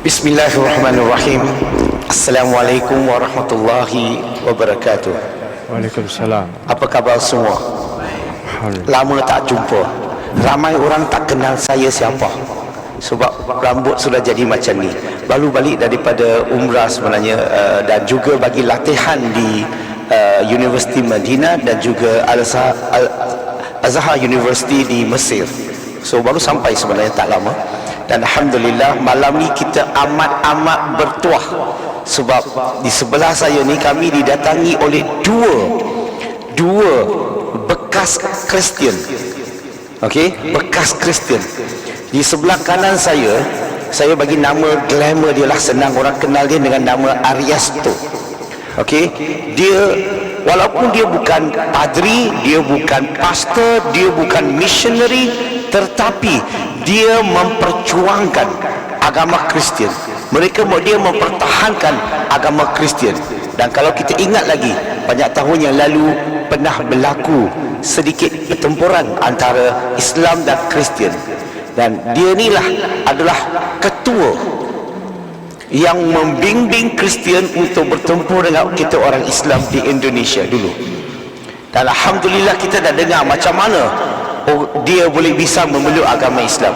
Bismillahirrahmanirrahim. Assalamualaikum warahmatullahi wabarakatuh. Waalaikumsalam. Apa khabar semua? Lama tak jumpa. Ramai orang tak kenal saya siapa, sebab rambut sudah jadi macam ni. Baru balik daripada umrah sebenarnya, dan juga bagi latihan di Universiti Madinah dan juga Al-Azhar University di Mesir. So baru sampai sebenarnya tak lama. Dan Alhamdulillah malam ni kita amat bertuah, sebab di sebelah saya ni kami didatangi oleh dua bekas Kristian. Okey, bekas Kristian. Di sebelah kanan saya bagi nama glamour dia lah, senang orang kenal dia dengan nama Ariasto. Okey, dia walaupun dia bukan padri, dia bukan pastor, dia bukan missionary, tetapi dia memperjuangkan agama Kristian. Dia mempertahankan agama Kristian. Dan kalau kita ingat lagi, banyak tahun yang lalu pernah berlaku sedikit pertempuran antara Islam dan Kristian. Dan dia inilah adalah ketua yang membimbing Kristian untuk bertempur dengan kita orang Islam di Indonesia dulu. Dan Alhamdulillah kita dah dengar macam mana dia boleh bisa memeluk agama Islam.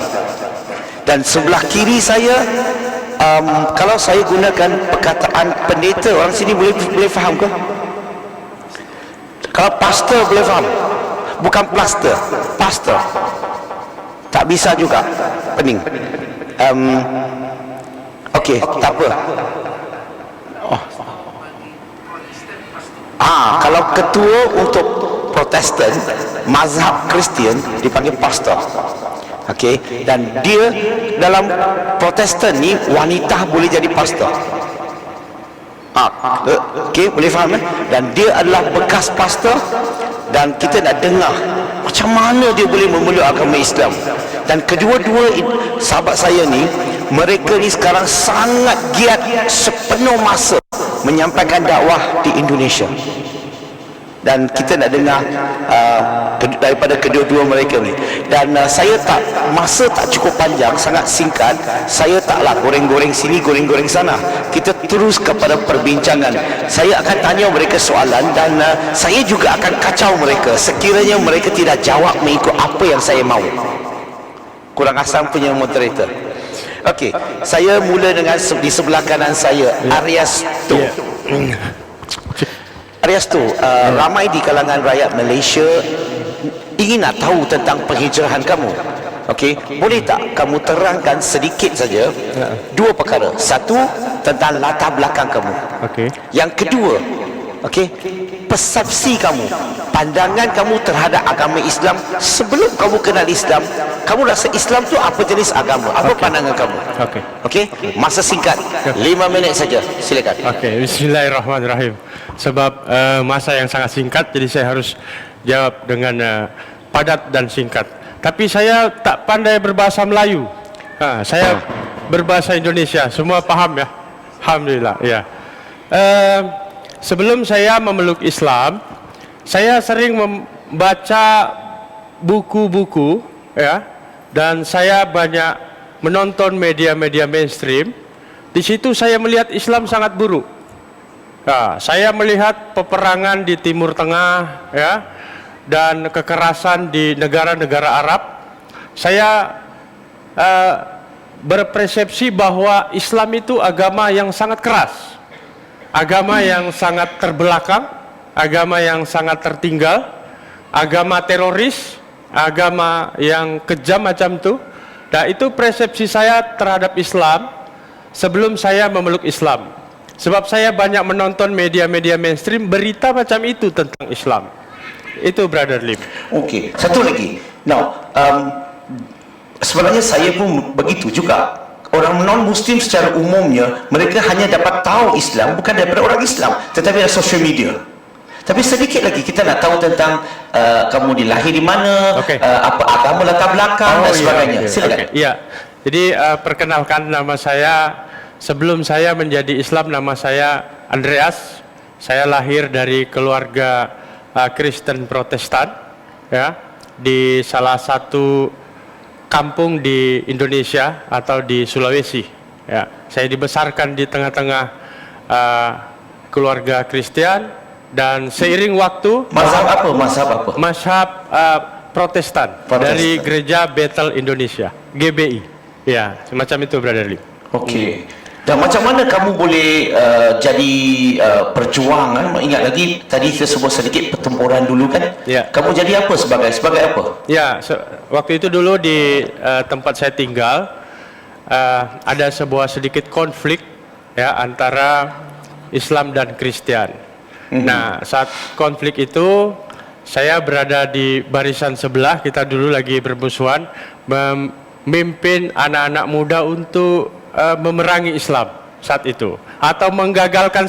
Dan sebelah kiri saya, kalau saya gunakan perkataan pendeta, orang sini boleh faham ke? Kalau pastor boleh faham? Bukan plaster, pastor. Tak bisa juga, pening. Okey, tak apa. Kalau ketua untuk Protestan, mazhab Kristian dipanggil pastor. Okey, dan dia dalam Protestan ni wanita boleh jadi pastor. Okey, boleh faham? Dan dia adalah bekas pastor, dan kita nak dengar macam mana dia boleh memeluk agama Islam. Dan kedua-dua sahabat saya ni, mereka ni sekarang sangat giat sepenuh masa menyampaikan dakwah di Indonesia. Dan kita nak dengar daripada kedua-dua mereka ni. Dan masa tak cukup panjang, sangat singkat. Saya taklah goreng-goreng sini, goreng-goreng sana. Kita terus kepada perbincangan. Saya akan tanya mereka soalan, dan saya juga akan kacau mereka sekiranya mereka tidak jawab mengikut apa yang saya mahu. Kurang asam punya moderator. Okey, saya mula dengan di sebelah kanan saya, Ariasto. Ariasto, ramai di kalangan rakyat Malaysia ingin nak tahu tentang penghijrahan kamu. Okey, boleh tak kamu terangkan sedikit saja dua perkara. Satu, tentang latar belakang kamu. Okey. Yang kedua, okey, persepsi kamu, pandangan kamu terhadap agama Islam sebelum kamu kenal Islam. Kamu rasa Islam tu apa jenis agama? Apa pandangan kamu? Okey. Okey, masa singkat 5 minit saja. Silakan. Okey, bismillahirrahmanirrahim. Sebab masa yang sangat singkat, jadi saya harus jawab dengan padat dan singkat. Tapi saya tak pandai berbahasa Melayu. Saya berbahasa Indonesia. Semua faham ya? Alhamdulillah. Ya. Sebelum saya memeluk Islam, saya sering membaca buku-buku, ya, dan saya banyak menonton media-media mainstream. Di situ saya melihat Islam sangat buruk. Saya melihat peperangan di Timur Tengah, ya, dan kekerasan di negara-negara Arab. Saya berpersepsi bahwa Islam itu agama yang sangat keras, agama yang sangat terbelakang, agama yang sangat tertinggal, agama teroris, agama yang kejam macam itu. Dan itu persepsi saya terhadap Islam sebelum saya memeluk Islam. Sebab saya banyak menonton media-media mainstream berita macam itu tentang Islam. Itu Brother Lim. Okey, satu lagi. Now, sebenarnya saya pun begitu juga. Orang non-Muslim secara umumnya, mereka hanya dapat tahu Islam bukan daripada orang Islam, tetapi dari social media. Tapi sedikit lagi kita nak tahu tentang kamu dilahir di mana, apa agama latar belakang dan sebagainya. Silakan. Ya. Jadi perkenalkan, nama saya, sebelum saya menjadi Islam, nama saya Andreas. Saya lahir dari keluarga Kristen Protestan, ya, di salah satu kampung di Indonesia atau di Sulawesi. Ya, saya dibesarkan di tengah-tengah keluarga Kristen dan seiring waktu Mazhab apa? mazhab Protestan dari Gereja Bethel Indonesia, GBI. Ya, semacam itu Brother Lee. Okey. Dan macam mana kamu boleh jadi perjuang? Ingat lagi tadi kita sebut sedikit pertempuran dulu kan? Ya. Kamu jadi apa sebagai apa? Ya, waktu itu dulu di tempat saya tinggal ada sebuah sedikit konflik ya antara Islam dan Kristen. Nah, saat konflik itu saya berada di barisan sebelah, kita dulu lagi bermusuhan, memimpin anak-anak muda untuk memerangi Islam saat itu atau menggagalkan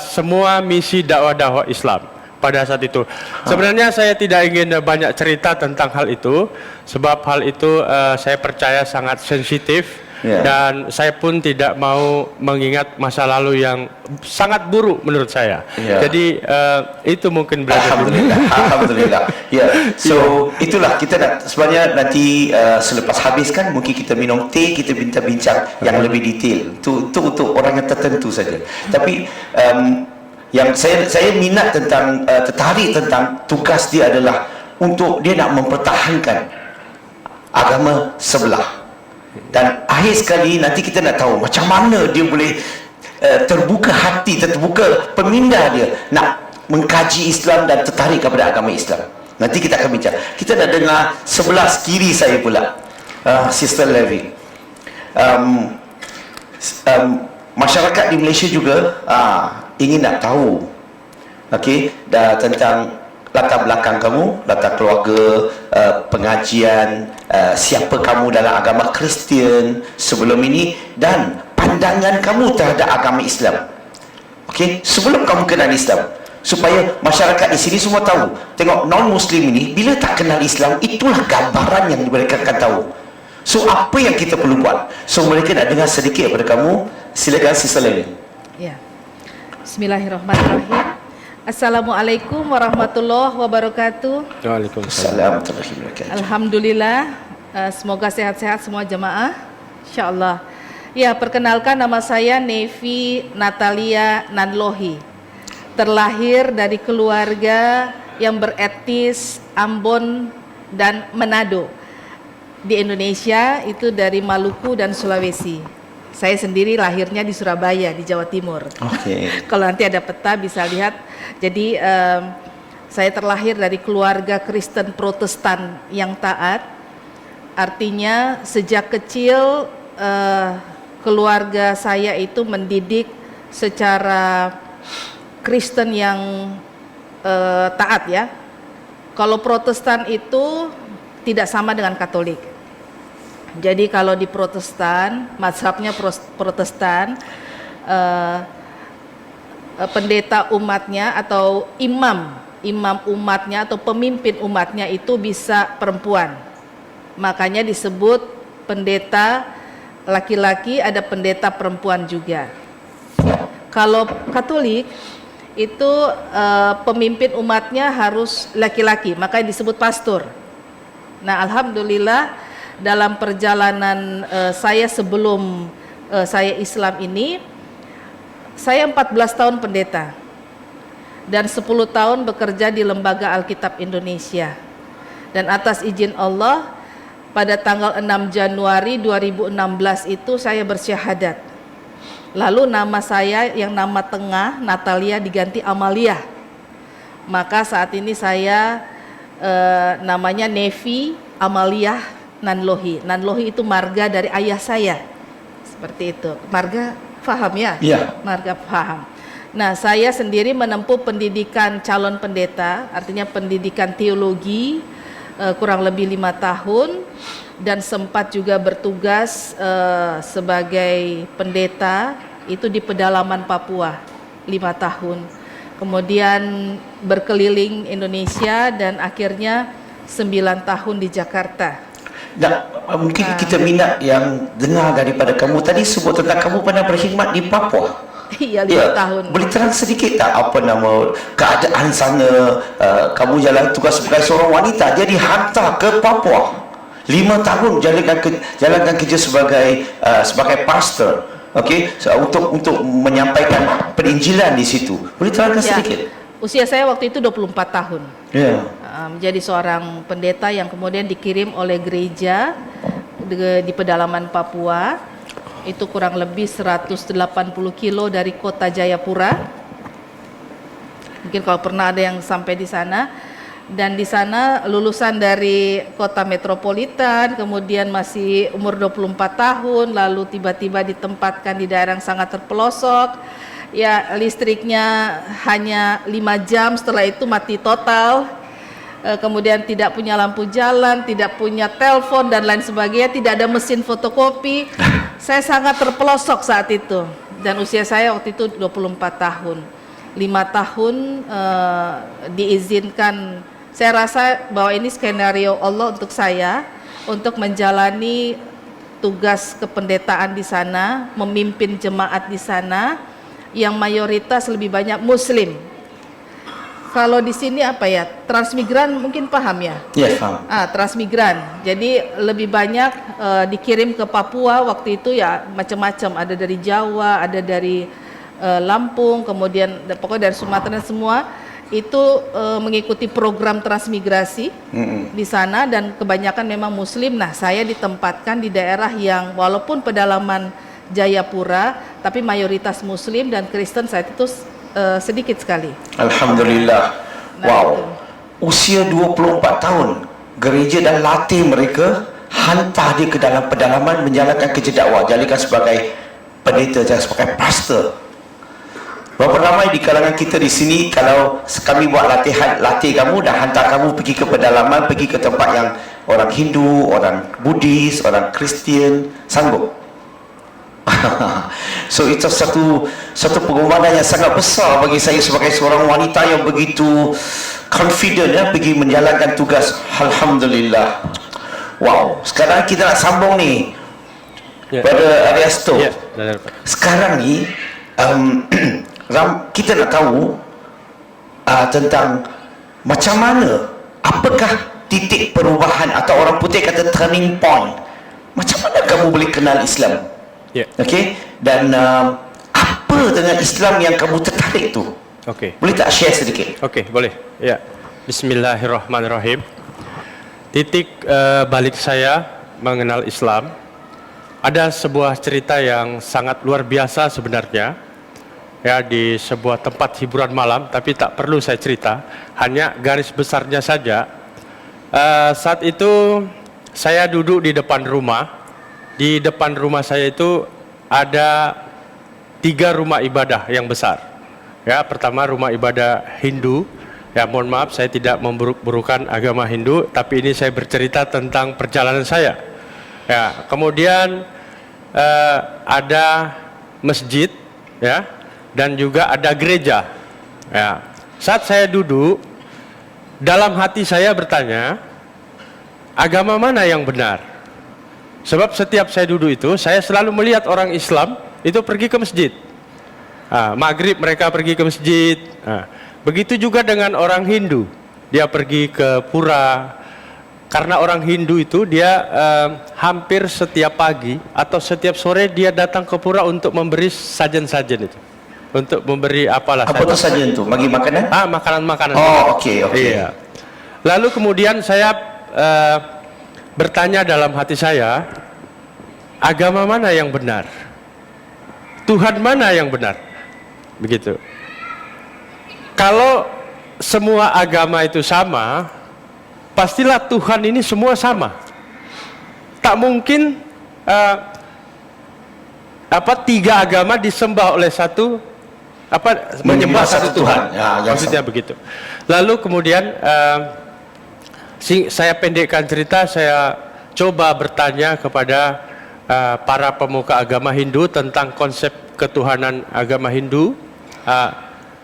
semua misi dakwah Islam pada saat itu. Sebenarnya saya tidak ingin banyak cerita tentang hal itu sebab hal itu saya percaya sangat sensitif. Dan saya pun tidak mau mengingat masa lalu yang sangat buruk menurut saya. Jadi itu mungkin Alhamdulillah. So itulah kita sebenarnya nanti selepas habis kan mungkin kita minum teh, kita bincang yang lebih detail. Itu untuk orang yang tertentu saja. Tapi yang saya minat tentang tertarik tentang tugas dia adalah untuk dia nak mempertahankan agama sebelah. Dan akhir sekali nanti kita nak tahu macam mana dia boleh terbuka hati, terbuka peminda dia nak mengkaji Islam dan tertarik kepada agama Islam. Nanti kita akan bincang. Kita nak dengar sebelah kiri saya pula, Sister Levi. Masyarakat di Malaysia juga ingin nak tahu, tentang latar belakang kamu, latar keluarga, pengajian, siapa kamu dalam agama Kristian sebelum ini dan pandangan kamu terhadap agama Islam. Sebelum kamu kenal Islam, supaya masyarakat di sini semua tahu. Tengok non-Muslim ini bila tak kenal Islam, itulah gambaran yang mereka akan tahu. So apa yang kita perlu buat? So mereka nak dengar sedikit daripada kamu. Silakan Sister Levi. Ya. Bismillahirrahmanirrahim. Assalamualaikum warahmatullahi wabarakatuh. Waalaikumsalam. Alhamdulillah, semoga sehat-sehat semua jemaah, insyaallah. Ya, perkenalkan nama saya Nevi Natalia Nanlohi. Terlahir dari keluarga yang beretnis Ambon dan Manado. Di Indonesia itu dari Maluku dan Sulawesi. Saya sendiri lahirnya di Surabaya, di Jawa Timur. Kalau nanti ada peta bisa lihat. Jadi saya terlahir dari keluarga Kristen Protestan yang taat. Artinya sejak kecil keluarga saya itu mendidik secara Kristen yang taat ya. Kalau Protestan itu tidak sama dengan Katolik. Jadi kalau di Protestan, mazhabnya Protestan, pendeta umatnya atau imam umatnya atau pemimpin umatnya itu bisa perempuan. Makanya disebut pendeta laki-laki, ada pendeta perempuan juga. Kalau Katolik itu pemimpin umatnya harus laki-laki, makanya disebut pastor. Nah, alhamdulillah dalam perjalanan saya sebelum saya Islam ini, saya 14 tahun pendeta dan 10 tahun bekerja di Lembaga Alkitab Indonesia. Dan atas izin Allah pada tanggal 6 Januari 2016 itu saya bersyahadat. Lalu nama saya yang nama tengah Natalia diganti Amalia. Maka saat ini saya namanya Nevi Amalia Nanlohi. Nanlohi itu marga dari ayah saya. Seperti itu. Marga paham ya? Iya. Marga paham. Nah, saya sendiri menempuh pendidikan calon pendeta, artinya pendidikan teologi kurang lebih 5 tahun dan sempat juga bertugas sebagai pendeta itu di pedalaman Papua 5 tahun. Kemudian berkeliling Indonesia dan akhirnya 9 tahun di Jakarta. Nah, mungkin kita minat yang dengar daripada kamu tadi sebut tentang kamu pernah berkhidmat di Papua. Iya, 5 tahun. Boleh terang sedikit tak apa nama keadaan sana? Kamu jalan tugas sebagai seorang wanita, jadi hantar ke Papua. 5 tahun jalankan kerja sebagai pastor, okey, untuk menyampaikan penginjilan di situ. Boleh terangkan sedikit? Usia saya waktu itu 24 tahun. Ya. Menjadi seorang pendeta yang kemudian dikirim oleh gereja di pedalaman Papua. Itu kurang lebih 180 kilo dari kota Jayapura. Mungkin kalau pernah ada yang sampai di sana. Dan di sana lulusan dari kota metropolitan, kemudian masih umur 24 tahun, lalu tiba-tiba ditempatkan di daerah yang sangat terpelosok. Ya, listriknya hanya 5 jam, setelah itu mati total. Kemudian tidak punya lampu jalan, tidak punya telepon dan lain sebagainya, tidak ada mesin fotokopi. Saya sangat terpelosok saat itu. Dan usia saya waktu itu 24 tahun. 5 tahun diizinkan. Saya rasa bahwa ini skenario Allah untuk saya untuk menjalani tugas kependetaan di sana, memimpin jemaat di sana yang mayoritas lebih banyak Muslim. Kalau di sini apa ya, transmigran mungkin paham ya? Yes, paham. Transmigran. Jadi lebih banyak dikirim ke Papua waktu itu ya macam-macam. Ada dari Jawa, ada dari Lampung, kemudian pokoknya dari Sumatera semua. Itu mengikuti program transmigrasi di sana dan kebanyakan memang Muslim. Nah, saya ditempatkan di daerah yang walaupun pedalaman Jayapura, tapi mayoritas Muslim dan Kristen saat itu sedikit sekali. Alhamdulillah. Wow. Usia 24 tahun, gereja dan latih mereka, hantar dia ke dalam pedalaman menjalankan kerja dakwah, jadikan sebagai pendeta dan sebagai pastor. Berapa ramai di kalangan kita di sini kalau kami buat latih kamu dan hantar kamu pergi ke pedalaman, pergi ke tempat yang orang Hindu, orang Buddhis, orang Kristian, sanggup? So itu satu pengorbanan yang sangat besar bagi saya sebagai seorang wanita yang begitu confident ya, pergi menjalankan tugas. Alhamdulillah. Wow, sekarang kita nak sambung ni pada Ariasto. Sekarang ni kita nak tahu tentang macam mana, apakah titik perubahan atau orang putih kata turning point, macam mana kamu boleh kenal Islam? Okey, dan apa dengan Islam yang kamu tertarik tu? Okey. Boleh tak share sedikit? Okey, boleh. Ya. Bismillahirrahmanirrahim. Titik balik saya mengenal Islam, ada sebuah cerita yang sangat luar biasa sebenarnya. Ya, di sebuah tempat hiburan malam, tapi tak perlu saya cerita, hanya garis besarnya saja. Saat itu saya duduk di depan rumah. Di depan rumah saya itu ada 3 rumah ibadah yang besar. Ya, pertama rumah ibadah Hindu. Ya, mohon maaf saya tidak memburuk-burukan agama Hindu, tapi ini saya bercerita tentang perjalanan saya. Ya, kemudian ada masjid, ya, dan juga ada gereja. Ya, saat saya duduk, dalam hati saya bertanya, agama mana yang benar? Sebab setiap saya duduk itu, saya selalu melihat orang Islam itu pergi ke masjid. Maghrib mereka pergi ke masjid. Begitu juga dengan orang Hindu, dia pergi ke pura. Karena orang Hindu itu dia hampir setiap pagi atau setiap sore dia datang ke pura untuk memberi sajen-sajen itu, untuk memberi apalah. Apa itu sajen itu? Bagi makanan? Makanan-makanan. Oh, okey. Iya. Lalu kemudian saya bertanya dalam hati saya, agama mana yang benar? Tuhan mana yang benar? Begitu. Kalau semua agama itu sama, pastilah Tuhan ini semua sama. Tak mungkin 3 agama disembah oleh menyembah satu Tuhan. Ya, maksudnya begitu. Lalu kemudian saya pendekkan cerita, saya coba bertanya kepada para pemuka agama Hindu tentang konsep ketuhanan agama Hindu.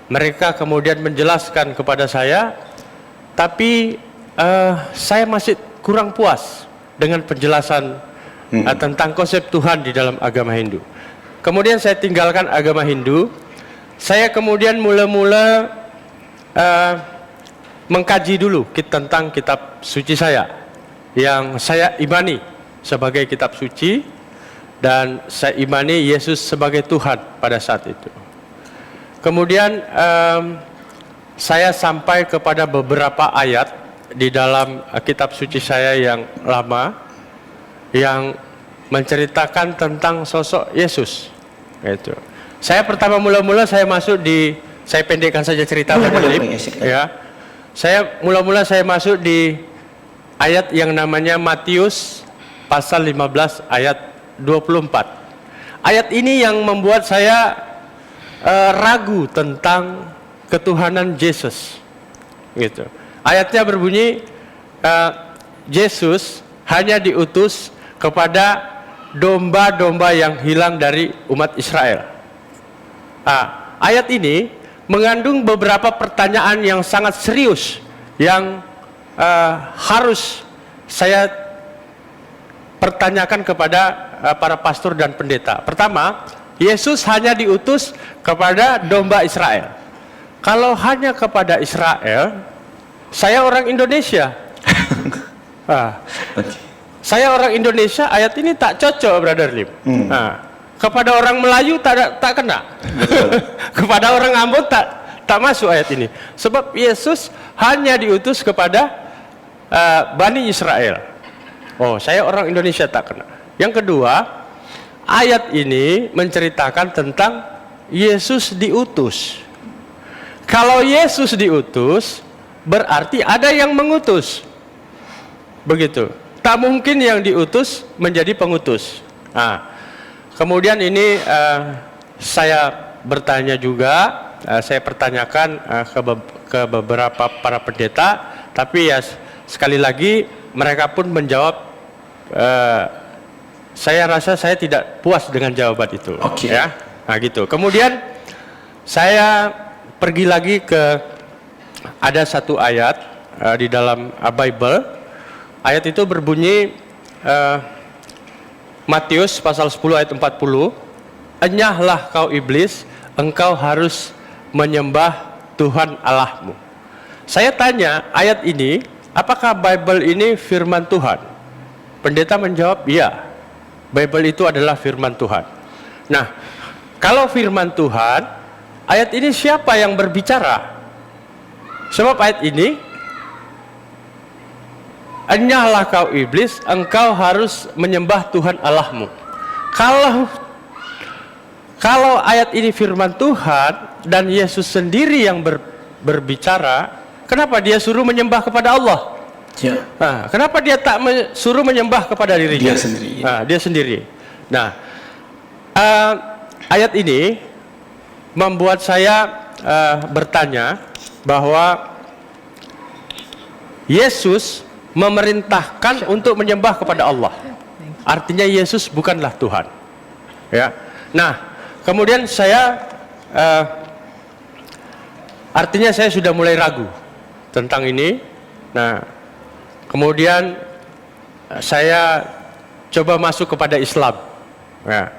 Mereka kemudian menjelaskan kepada saya, tapi saya masih kurang puas dengan penjelasan tentang konsep Tuhan di dalam agama Hindu. Kemudian saya tinggalkan agama Hindu. Saya kemudian mula-mula mengkaji dulu tentang kitab suci saya. yang saya imani sebagai kitab suci, dan saya imani Yesus sebagai Tuhan pada saat itu. Kemudian saya sampai kepada beberapa ayat di dalam kitab suci saya yang lama yang menceritakan tentang sosok Yesus. Itu. Saya pertama mula-mula saya masuk di, saya pendekkan saja cerita ya. Saya mula-mula saya masuk di ayat yang namanya Matius pasal 15 ayat 24. Ayat ini yang membuat saya ragu tentang ketuhanan Yesus. Gitu. Ayatnya berbunyi, Yesus hanya diutus kepada domba-domba yang hilang dari umat Israel. Ayat ini mengandung beberapa pertanyaan yang sangat serius yang harus saya pertanyakan kepada para pastor dan pendeta. Pertama, Yesus hanya diutus kepada domba Israel. Kalau hanya kepada Israel, saya orang Indonesia. Saya orang Indonesia, ayat ini tak cocok, Brother Lim. Kepada orang Melayu tak kena. Kepada orang Ambon tak masuk ayat ini. Sebab Yesus hanya diutus kepada Bani Israel. Oh, saya orang Indonesia tak kena. Yang kedua, ayat ini menceritakan tentang Yesus diutus. Kalau Yesus diutus, berarti ada yang mengutus. Begitu. Tak mungkin yang diutus menjadi pengutus. Kemudian ini saya bertanya juga, saya pertanyakan ke beberapa para pendeta, tapi ya sekali lagi mereka pun menjawab, saya rasa saya tidak puas dengan jawaban itu. Ya, gitu. Kemudian saya pergi lagi ke ada satu ayat di dalam Bible. Ayat itu berbunyi Matius pasal 10 ayat 40. Enyahlah kau iblis, engkau harus menyembah Tuhan Allahmu. Saya tanya, ayat ini, apakah Bible ini firman Tuhan? Pendeta menjawab, iya. Bible itu adalah firman Tuhan. Nah, kalau firman Tuhan, ayat ini siapa yang berbicara? Sebab ayat ini, enyahlah kau iblis, engkau harus menyembah Tuhan Allahmu. Kalau ayat ini firman Tuhan dan Yesus sendiri yang berbicara, kenapa dia suruh menyembah kepada Allah? Ya. Kenapa dia tak suruh menyembah kepada dirinya? Dia sendiri. Dia sendiri. Nah, ayat ini membuat saya bertanya bahwa Yesus memerintahkan untuk menyembah kepada Allah. Artinya Yesus bukanlah Tuhan. Ya. Nah, kemudian saya artinya saya sudah mulai ragu tentang ini. Nah, kemudian saya coba masuk kepada Islam. Ya.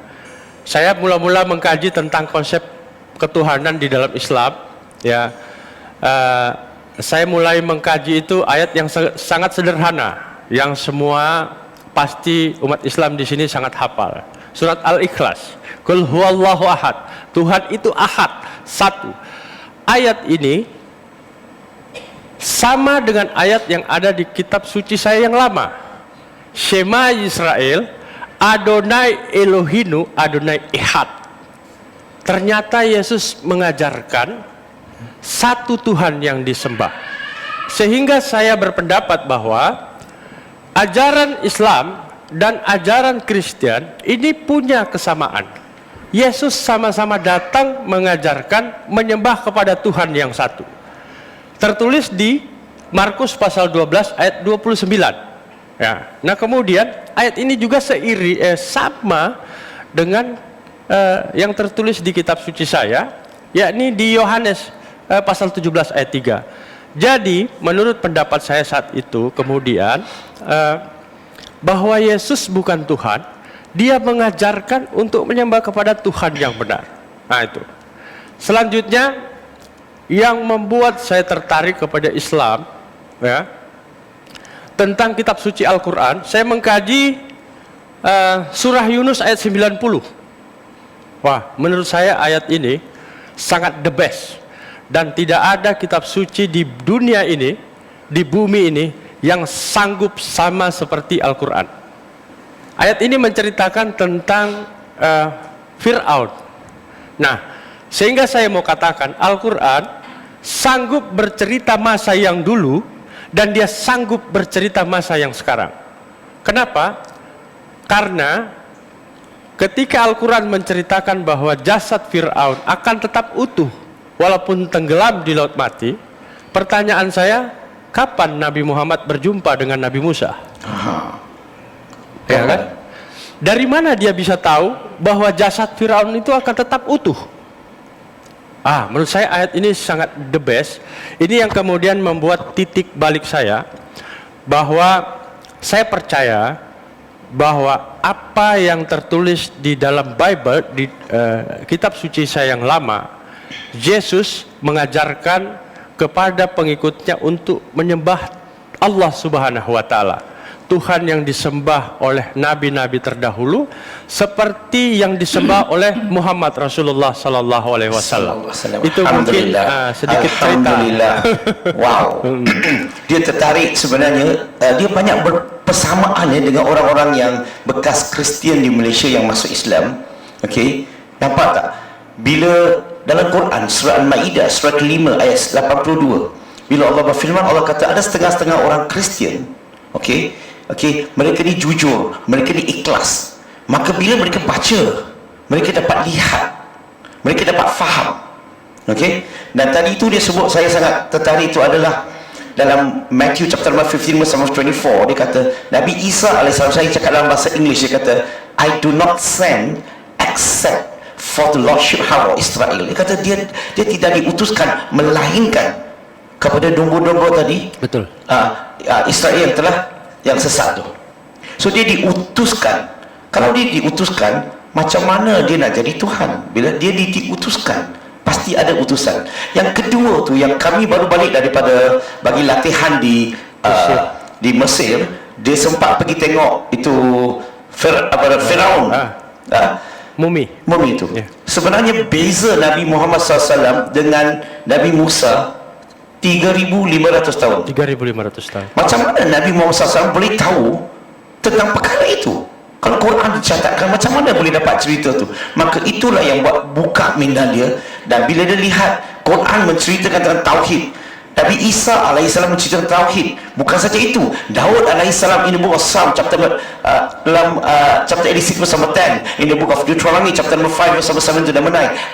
Saya mula-mula mengkaji tentang konsep ketuhanan di dalam Islam. Ya, saya mulai mengkaji itu ayat yang sangat sederhana, yang semua pasti umat Islam di sini sangat hafal. Surat Al-Ikhlas. Qul huwallahu ahad. Tuhan itu ahad, satu. Ayat ini sama dengan ayat yang ada di kitab suci saya yang lama. Shema Yisrael, Adonai Elohinu, Adonai Ehad. Ternyata Yesus mengajarkan satu Tuhan yang disembah. Sehingga saya berpendapat bahwa ajaran Islam dan ajaran Kristen ini punya kesamaan. Yesus sama-sama datang mengajarkan menyembah kepada Tuhan yang satu. Tertulis di Markus pasal 12 ayat 29. Ya. Nah, kemudian ayat ini juga sama dengan yang tertulis di kitab suci saya, yakni di Yohanes pasal 17 ayat 3. Jadi, menurut pendapat saya saat itu kemudian bahwa Yesus bukan Tuhan, dia mengajarkan untuk menyembah kepada Tuhan yang benar. Nah, itu. Selanjutnya yang membuat saya tertarik kepada Islam, ya, tentang kitab suci Al-Quran, saya mengkaji surah Yunus ayat 90. Wah, menurut saya ayat ini sangat the best. Dan tidak ada kitab suci di dunia ini, di bumi ini, yang sanggup sama seperti Al-Quran. Ayat ini menceritakan tentang Fir'aun. Nah, sehingga saya mau katakan Al-Quran sanggup bercerita masa yang dulu dan dia sanggup bercerita masa yang sekarang. Kenapa? Karena ketika Al-Quran menceritakan bahwa jasad Fir'aun akan tetap utuh walaupun tenggelam di laut mati, pertanyaan saya, kapan Nabi Muhammad berjumpa dengan Nabi Musa? Ya kan? Dari mana dia bisa tahu bahwa jasad Fir'aun itu akan tetap utuh? Menurut saya ayat ini sangat the best. Ini yang kemudian membuat titik balik saya, bahwa saya percaya bahwa apa yang tertulis di dalam Bible, di kitab suci saya yang lama, Yesus mengajarkan kepada pengikutnya untuk menyembah Allah Subhanahu wa Ta'ala, Tuhan yang disembah oleh nabi-nabi terdahulu, seperti yang disembah oleh Muhammad Rasulullah Sallallahu Alaihi Wasallam. Itu mungkin sedikit cerita. Wow. Dia tertarik sebenarnya. Dia banyak berpersamaan dengan orang-orang yang bekas Kristian di Malaysia yang masuk Islam. Okey, nampak tak? Bila dalam Quran surah Al-Maidah surah ke-5 ayat 82, bila Allah berfirman, Allah kata ada setengah-setengah orang Kristian, okey, mereka ni jujur, mereka ni ikhlas. Maka bila mereka baca, mereka dapat lihat, mereka dapat faham. Okey. Dan tadi itu dia sebut, saya sangat tertarik, itu adalah dalam Matthew chapter 15 verse 24. Dia kata Nabi Isa alaihissalam, saya cakap dalam bahasa English, dia kata I do not send except for the lordship house Israel. Dia kata dia tidak diutuskan melainkan kepada domba-domba tadi. Betul. Israel yang sesat tu. So dia diutuskan. Kalau dia diutuskan, macam mana dia nak jadi Tuhan? Bila dia diutuskan, pasti ada utusan. Yang kedua tu, yang kami baru balik daripada bagi latihan di Mesir, dia sempat pergi tengok itu Firaun. Mumi itu. Sebenarnya beza Nabi Muhammad SAW dengan Nabi Musa 3,500 tahun. 3.500 tahun. Macam mana Nabi Muhammad SAW boleh tahu tentang perkara itu? Kalau Quran dicatatkan, macam mana boleh dapat cerita tu? Maka itulah yang buka minda dia. Dan bila dia lihat Quran menceritakan tentang Tauhid, Nabi Isa alaihissalam menceritakan Tauhid. Bukan saja itu, Daud alaihissalam in the book of Psalm chapter dalam chapter 86 verse 10, in the book of Deuteronomy chapter 5 verse 7 to 9,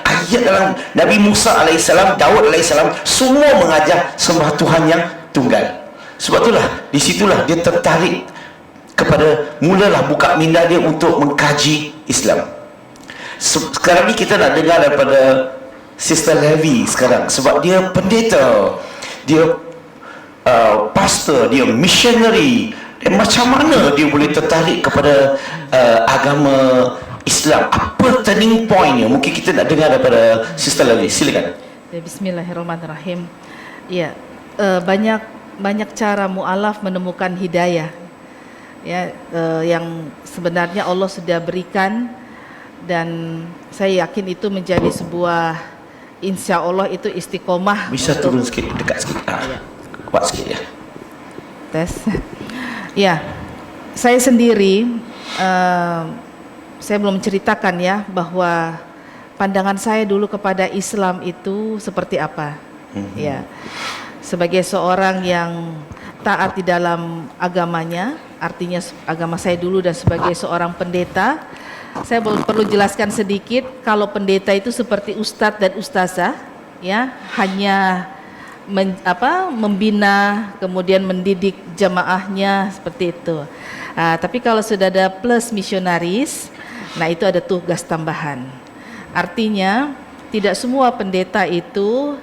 ayat dalam Nabi Musa alaihissalam, Daud alaihissalam, semua mengajar sembah Tuhan yang tunggal. Sebab itulah, disitulah dia tertarik kepada, mulalah buka minda dia untuk mengkaji Islam. Sekarang ni kita nak dengar daripada Sister Levi sekarang, sebab dia pendeta, dia pastor, dia missionary. Macam mana dia boleh tertarik kepada agama Islam? Apa turning pointnya? Mungkin kita nak dengar daripada Sister Levi. Silakan. Bismillahirrahmanirrahim. Ya, banyak cara mu'alaf menemukan hidayah. Ya, yang sebenarnya Allah sudah berikan, dan saya yakin itu menjadi sebuah, insya Allah itu istiqomah. Bisa turun sikit, dekat sikit. Ya. Kuat sikit ya. Tes. Ya, saya sendiri, saya belum menceritakan ya bahwa pandangan saya dulu kepada Islam itu seperti apa. Ya, sebagai seorang yang taat di dalam agamanya, artinya agama saya dulu, dan sebagai seorang pendeta, saya perlu jelaskan sedikit kalau pendeta itu seperti ustadz dan ustazah, ya, hanya membina, kemudian mendidik jamaahnya seperti itu. Tapi kalau sudah ada plus misionaris, nah itu ada tugas tambahan. Artinya tidak semua pendeta itu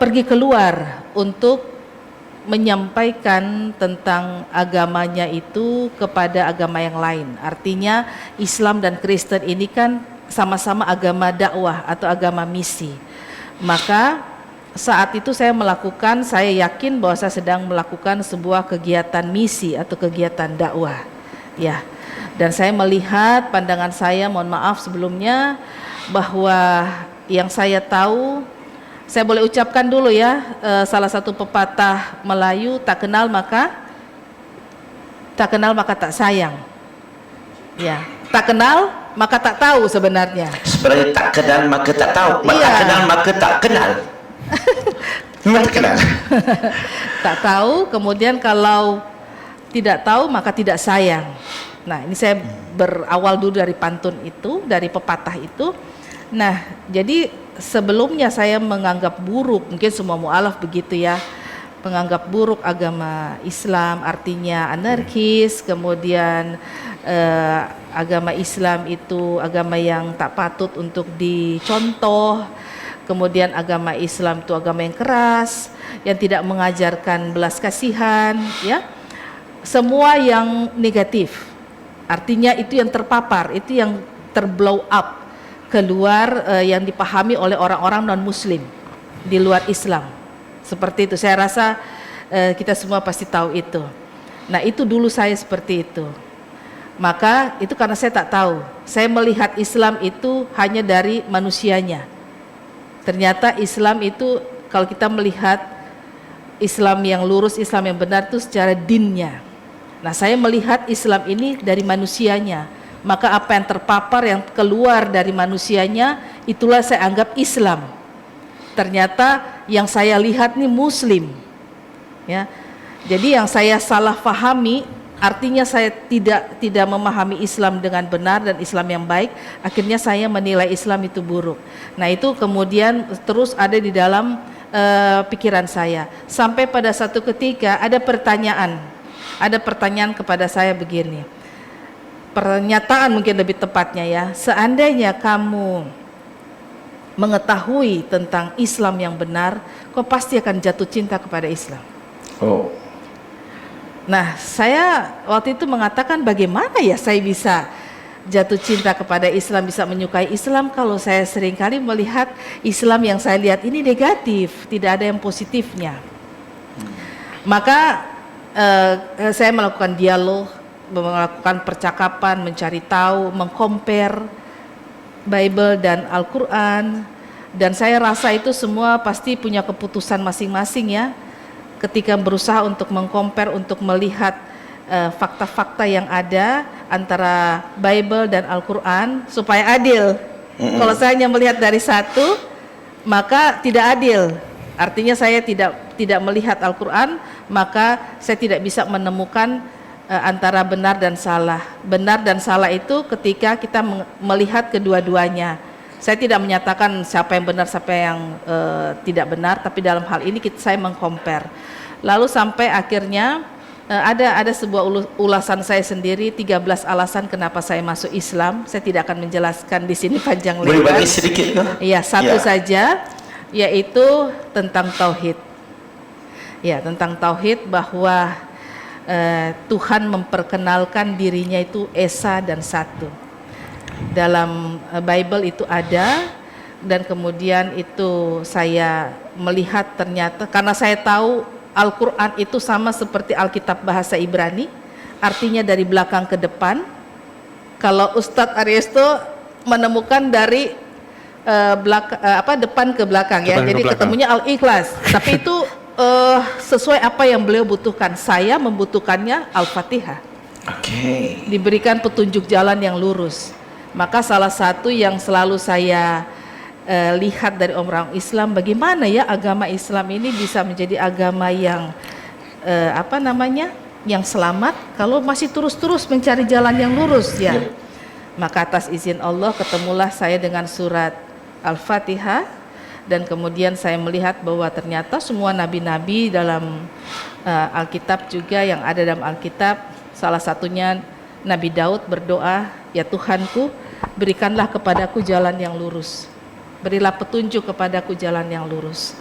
pergi keluar untuk menyampaikan tentang agamanya itu kepada agama yang lain. Artinya Islam dan Kristen ini kan sama-sama agama dakwah atau agama misi. Maka saat itu saya yakin bahwa saya sedang melakukan sebuah kegiatan misi atau kegiatan dakwah, ya. Dan saya melihat, pandangan saya, mohon maaf sebelumnya, bahwa yang saya tahu, saya boleh ucapkan dulu ya, salah satu pepatah Melayu, tak kenal maka tak sayang, ya. Tak kenal maka tak tahu sebenarnya. Sebenarnya tak kenal maka tak tahu, Iya. tak kenal maka tak kenal. Memang tak kenal. Tak tahu, kemudian kalau tidak tahu maka tidak sayang. Nah, ini saya berawal dulu dari pantun itu, dari pepatah itu. Nah, jadi sebelumnya saya menganggap buruk, mungkin semua mu'alaf begitu ya, menganggap buruk agama Islam, artinya anarkis, kemudian agama Islam itu agama yang tak patut untuk dicontoh. Kemudian agama Islam itu agama yang keras, yang tidak mengajarkan belas kasihan, ya. Semua yang negatif. Artinya itu yang terpapar, itu yang terblow up keluar, yang dipahami oleh orang-orang non-muslim di luar Islam. Seperti itu. Saya rasa kita semua pasti tahu itu. Nah, itu dulu saya seperti itu. Maka itu karena saya tak tahu. Saya melihat Islam itu hanya dari manusianya. Ternyata Islam itu, kalau kita melihat Islam yang lurus, Islam yang benar itu secara dinnya. Nah, saya melihat Islam ini dari manusianya. Maka apa yang terpapar, yang keluar dari manusianya, itulah saya anggap Islam. Ternyata yang saya lihat nih Muslim, ya. Jadi yang saya salah fahami, artinya saya tidak memahami Islam dengan benar dan Islam yang baik, akhirnya saya menilai Islam itu buruk. Nah, itu kemudian terus ada di dalam pikiran saya, sampai pada satu ketika ada pertanyaan kepada saya begini, pernyataan mungkin lebih tepatnya ya, seandainya kamu mengetahui tentang Islam yang benar, kau pasti akan jatuh cinta kepada Islam. Oh. Nah, saya waktu itu mengatakan, bagaimana ya saya bisa jatuh cinta kepada Islam, bisa menyukai Islam, kalau saya seringkali melihat Islam yang saya lihat ini negatif, tidak ada yang positifnya. Maka saya melakukan dialog, melakukan percakapan, mencari tahu, mengcompare Bible dan Al-Quran, dan saya rasa itu semua pasti punya keputusan masing-masing ya, ketika berusaha untuk mengcompare, untuk melihat fakta-fakta yang ada antara Bible dan Al-Quran supaya adil. Kalau saya hanya melihat dari satu, maka tidak adil. Artinya saya tidak melihat Al-Quran, maka saya tidak bisa menemukan antara benar dan salah. Benar dan salah itu ketika kita melihat kedua-duanya. Saya tidak menyatakan siapa yang benar, siapa yang tidak benar, tapi dalam hal ini saya mengcompare. Lalu sampai akhirnya ada sebuah ulasan saya sendiri, 13 alasan kenapa saya masuk Islam. Saya tidak akan menjelaskan di sini panjang lebar. Boleh bagi sedikit ke? Iya, satu saja, yaitu tentang tauhid. Ya, tentang tauhid, bahwa Tuhan memperkenalkan dirinya itu Esa dan satu. Dalam Bible itu ada, dan kemudian itu saya melihat ternyata, karena saya tahu Al-Quran itu sama seperti Alkitab bahasa Ibrani, artinya dari belakang ke depan. Kalau Ustadz Ariesto menemukan dari depan ke belakang, ya, jadi ketemunya Al-Ikhlas, tapi itu sesuai apa yang beliau butuhkan. Saya membutuhkannya Al-Fatihah. Oke. Diberikan petunjuk jalan yang lurus. Maka salah satu yang selalu saya lihat dari orang Islam, bagaimana ya agama Islam ini bisa menjadi agama yang yang selamat kalau masih terus-terus mencari jalan yang lurus, ya. Maka atas izin Allah ketemulah saya dengan surat Al-Fatihah, dan kemudian saya melihat bahwa ternyata semua nabi-nabi dalam Alkitab juga, yang ada dalam Alkitab, salah satunya Nabi Daud berdoa, ya Tuhanku, berikanlah kepadaku jalan yang lurus, berilah petunjuk kepadaku jalan yang lurus.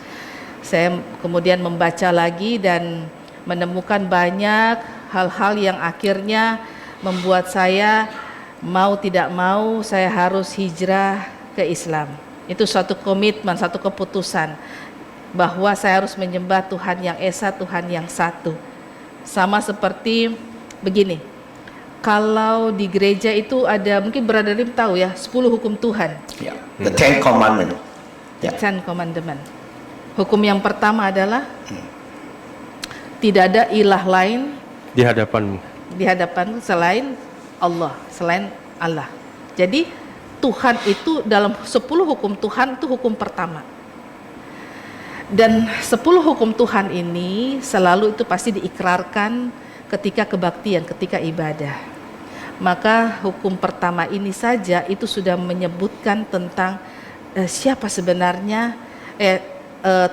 Saya kemudian membaca lagi dan menemukan banyak hal-hal yang akhirnya membuat saya mau tidak mau saya harus hijrah ke Islam. Itu suatu komitmen, satu keputusan. bahwa saya harus menyembah Tuhan yang Esa, Tuhan yang satu. Sama seperti begini, kalau di gereja itu ada, mungkin Brother Lim tahu ya, 10 hukum Tuhan. Yeah. The Ten Commandments. Yeah. Ten Commandment. Hukum yang pertama adalah tidak ada ilah lain Di hadapanmu. di hadapanmu selain Allah, selain Allah. Jadi Tuhan itu dalam 10 hukum Tuhan itu hukum pertama. Dan 10 hukum Tuhan ini selalu itu pasti diikrarkan ketika kebaktian, ketika ibadah. Maka hukum pertama ini saja itu sudah menyebutkan tentang siapa sebenarnya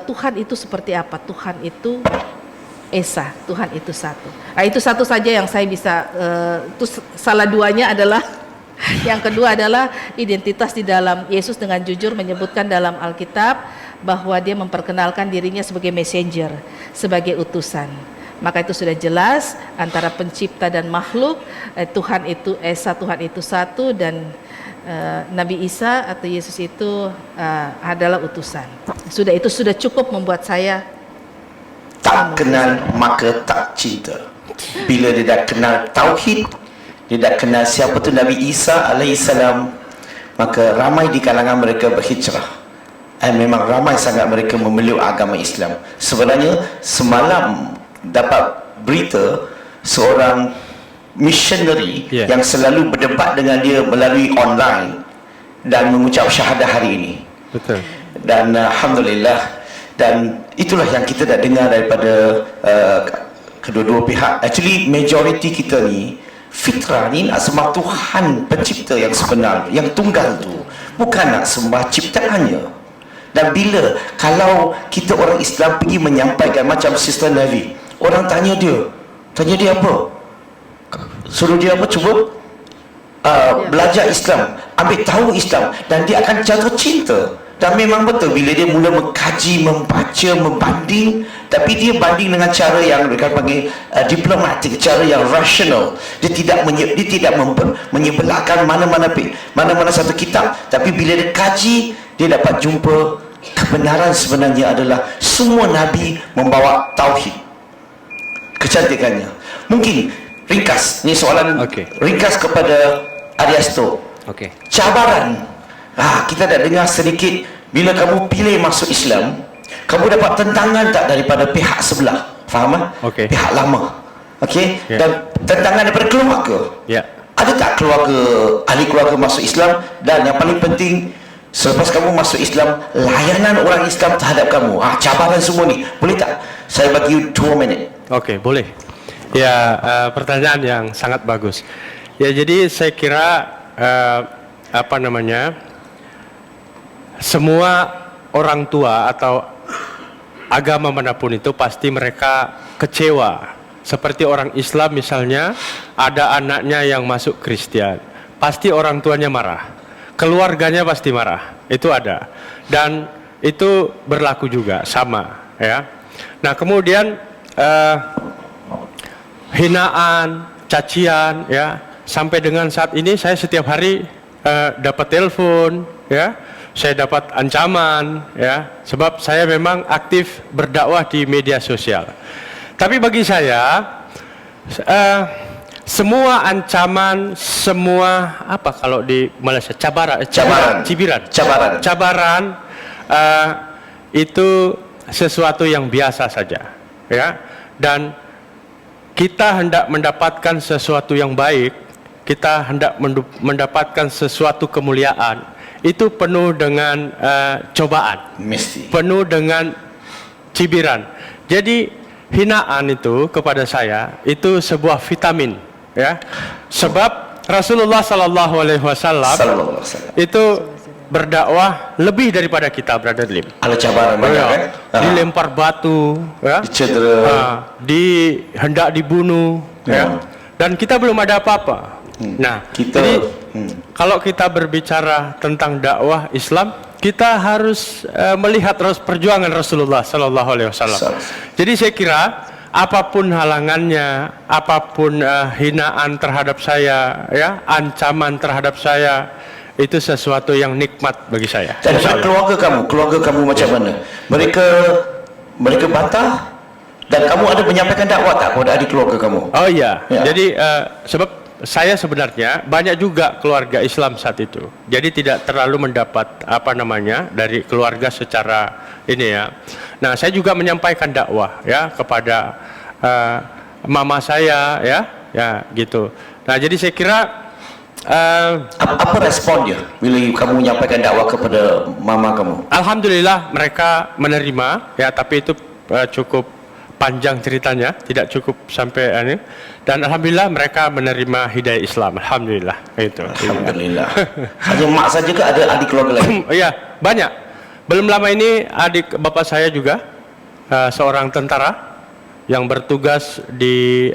Tuhan itu seperti apa. Tuhan itu Esa, Tuhan itu satu. Nah, itu satu saja yang saya bisa, itu salah duanya adalah yang kedua adalah identitas di dalam Yesus dengan jujur menyebutkan dalam Alkitab bahwa dia memperkenalkan dirinya sebagai messenger, sebagai utusan. Maka itu sudah jelas antara pencipta dan makhluk, Tuhan itu Esa, Tuhan itu satu, dan Nabi Isa atau Yesus itu adalah utusan. Sudah, itu sudah cukup membuat saya Tak kenal maka tak cinta. Bila dia dah kenal tauhid, dia dah kenal siapa tu Nabi Isa alaihissalam, maka ramai di kalangan mereka berhijrah. Memang ramai sangat mereka memeluk agama Islam. Sebenarnya semalam dapat berita seorang missionary yang selalu berdebat dengan dia melalui online dan mengucap syahadah hari ini. Betul. Dan alhamdulillah, dan itulah yang kita dah dengar daripada kedua-dua pihak. Actually majority kita ni fitrah ni nak sembah Tuhan pencipta yang sebenar, yang tunggal tu, bukan nak sembah ciptaannya. Dan bila kalau kita orang Islam pergi menyampaikan macam Sister Navi, orang tanya dia apa? Suruh dia apa? Cuba belajar Islam, ambil tahu Islam, dan dia akan jatuh cinta. Dan memang betul bila dia mula mengkaji, membaca, membanding, tapi dia banding dengan cara yang mereka panggil diplomatik, cara yang rasional. Dia tidak menyebelahkan mana-mana satu kitab, tapi bila dia kaji, dia dapat jumpa kebenaran sebenarnya adalah semua Nabi membawa tauhid. Kecantikannya. Mungkin ringkas, ni soalan ringkas kepada Ariasto. Cabaran. Kita dah dengar sedikit, bila kamu pilih masuk Islam, kamu dapat tentangan tak daripada pihak sebelah? Faham? Pihak lama. Dan tentangan daripada keluarga. Ada tak ahli keluarga masuk Islam? Dan yang paling penting, selepas kamu masuk Islam, layanan orang Islam terhadap kamu, cabaran semua ni, boleh tak saya bagi you 2 minit? Boleh. Ya, pertanyaan yang sangat bagus. Ya, jadi saya kira semua orang tua atau agama manapun itu pasti mereka kecewa. Seperti orang Islam misalnya, ada anaknya yang masuk Kristen, pasti orang tuanya marah, keluarganya pasti marah, itu ada. Dan itu berlaku juga sama, ya. Nah, kemudian hinaan, cacian, ya, sampai dengan saat ini saya setiap hari dapat telepon, ya, saya dapat ancaman, ya, sebab saya memang aktif berdakwah di media sosial. Tapi bagi saya, semua ancaman, semua apa kalau di Malaysia cabaran itu sesuatu yang biasa saja, ya. Dan kita hendak mendapatkan sesuatu yang baik, kita hendak mendapatkan sesuatu kemuliaan, itu penuh dengan cobaan, penuh dengan cibiran. Jadi hinaan itu kepada saya itu sebuah vitamin, ya. Sebab Rasulullah Sallallahu Alaihi Wasallam itu berdakwah lebih daripada kita, Brother Lim. Ada cabaran banyak, kan? Dilempar batu, ya. Dicedera, hendak dibunuh, ya. Dan kita belum ada apa-apa. Nah, jadi kalau kita berbicara tentang dakwah Islam, kita harus melihat perjuangan Rasulullah Sallallahu Alaihi Wasallam. Jadi saya kira apapun halangannya, apapun hinaan terhadap saya, ya, ancaman terhadap saya, itu sesuatu yang nikmat bagi saya. Dan keluarga kamu macam mana? Mereka bantah dan kamu ada menyampaikan dakwah tak kepada adik keluarga kamu? Oh iya, jadi sebab saya sebenarnya banyak juga keluarga Islam saat itu. Jadi tidak terlalu mendapat dari keluarga secara ini ya. Nah, saya juga menyampaikan dakwah ya kepada mama saya ya gitu. Nah, jadi saya kira apa responnya bila kamu menyampaikan dakwah kepada mama kamu? Alhamdulillah mereka menerima ya, tapi itu cukup panjang ceritanya, tidak cukup sampai ini. Dan alhamdulillah mereka menerima hidayah Islam. Alhamdulillah itu. Alhamdulillah. Hanya mak saja ke ada adik keluarga lain? Iya, banyak. Belum lama ini adik bapak saya juga seorang tentara yang bertugas di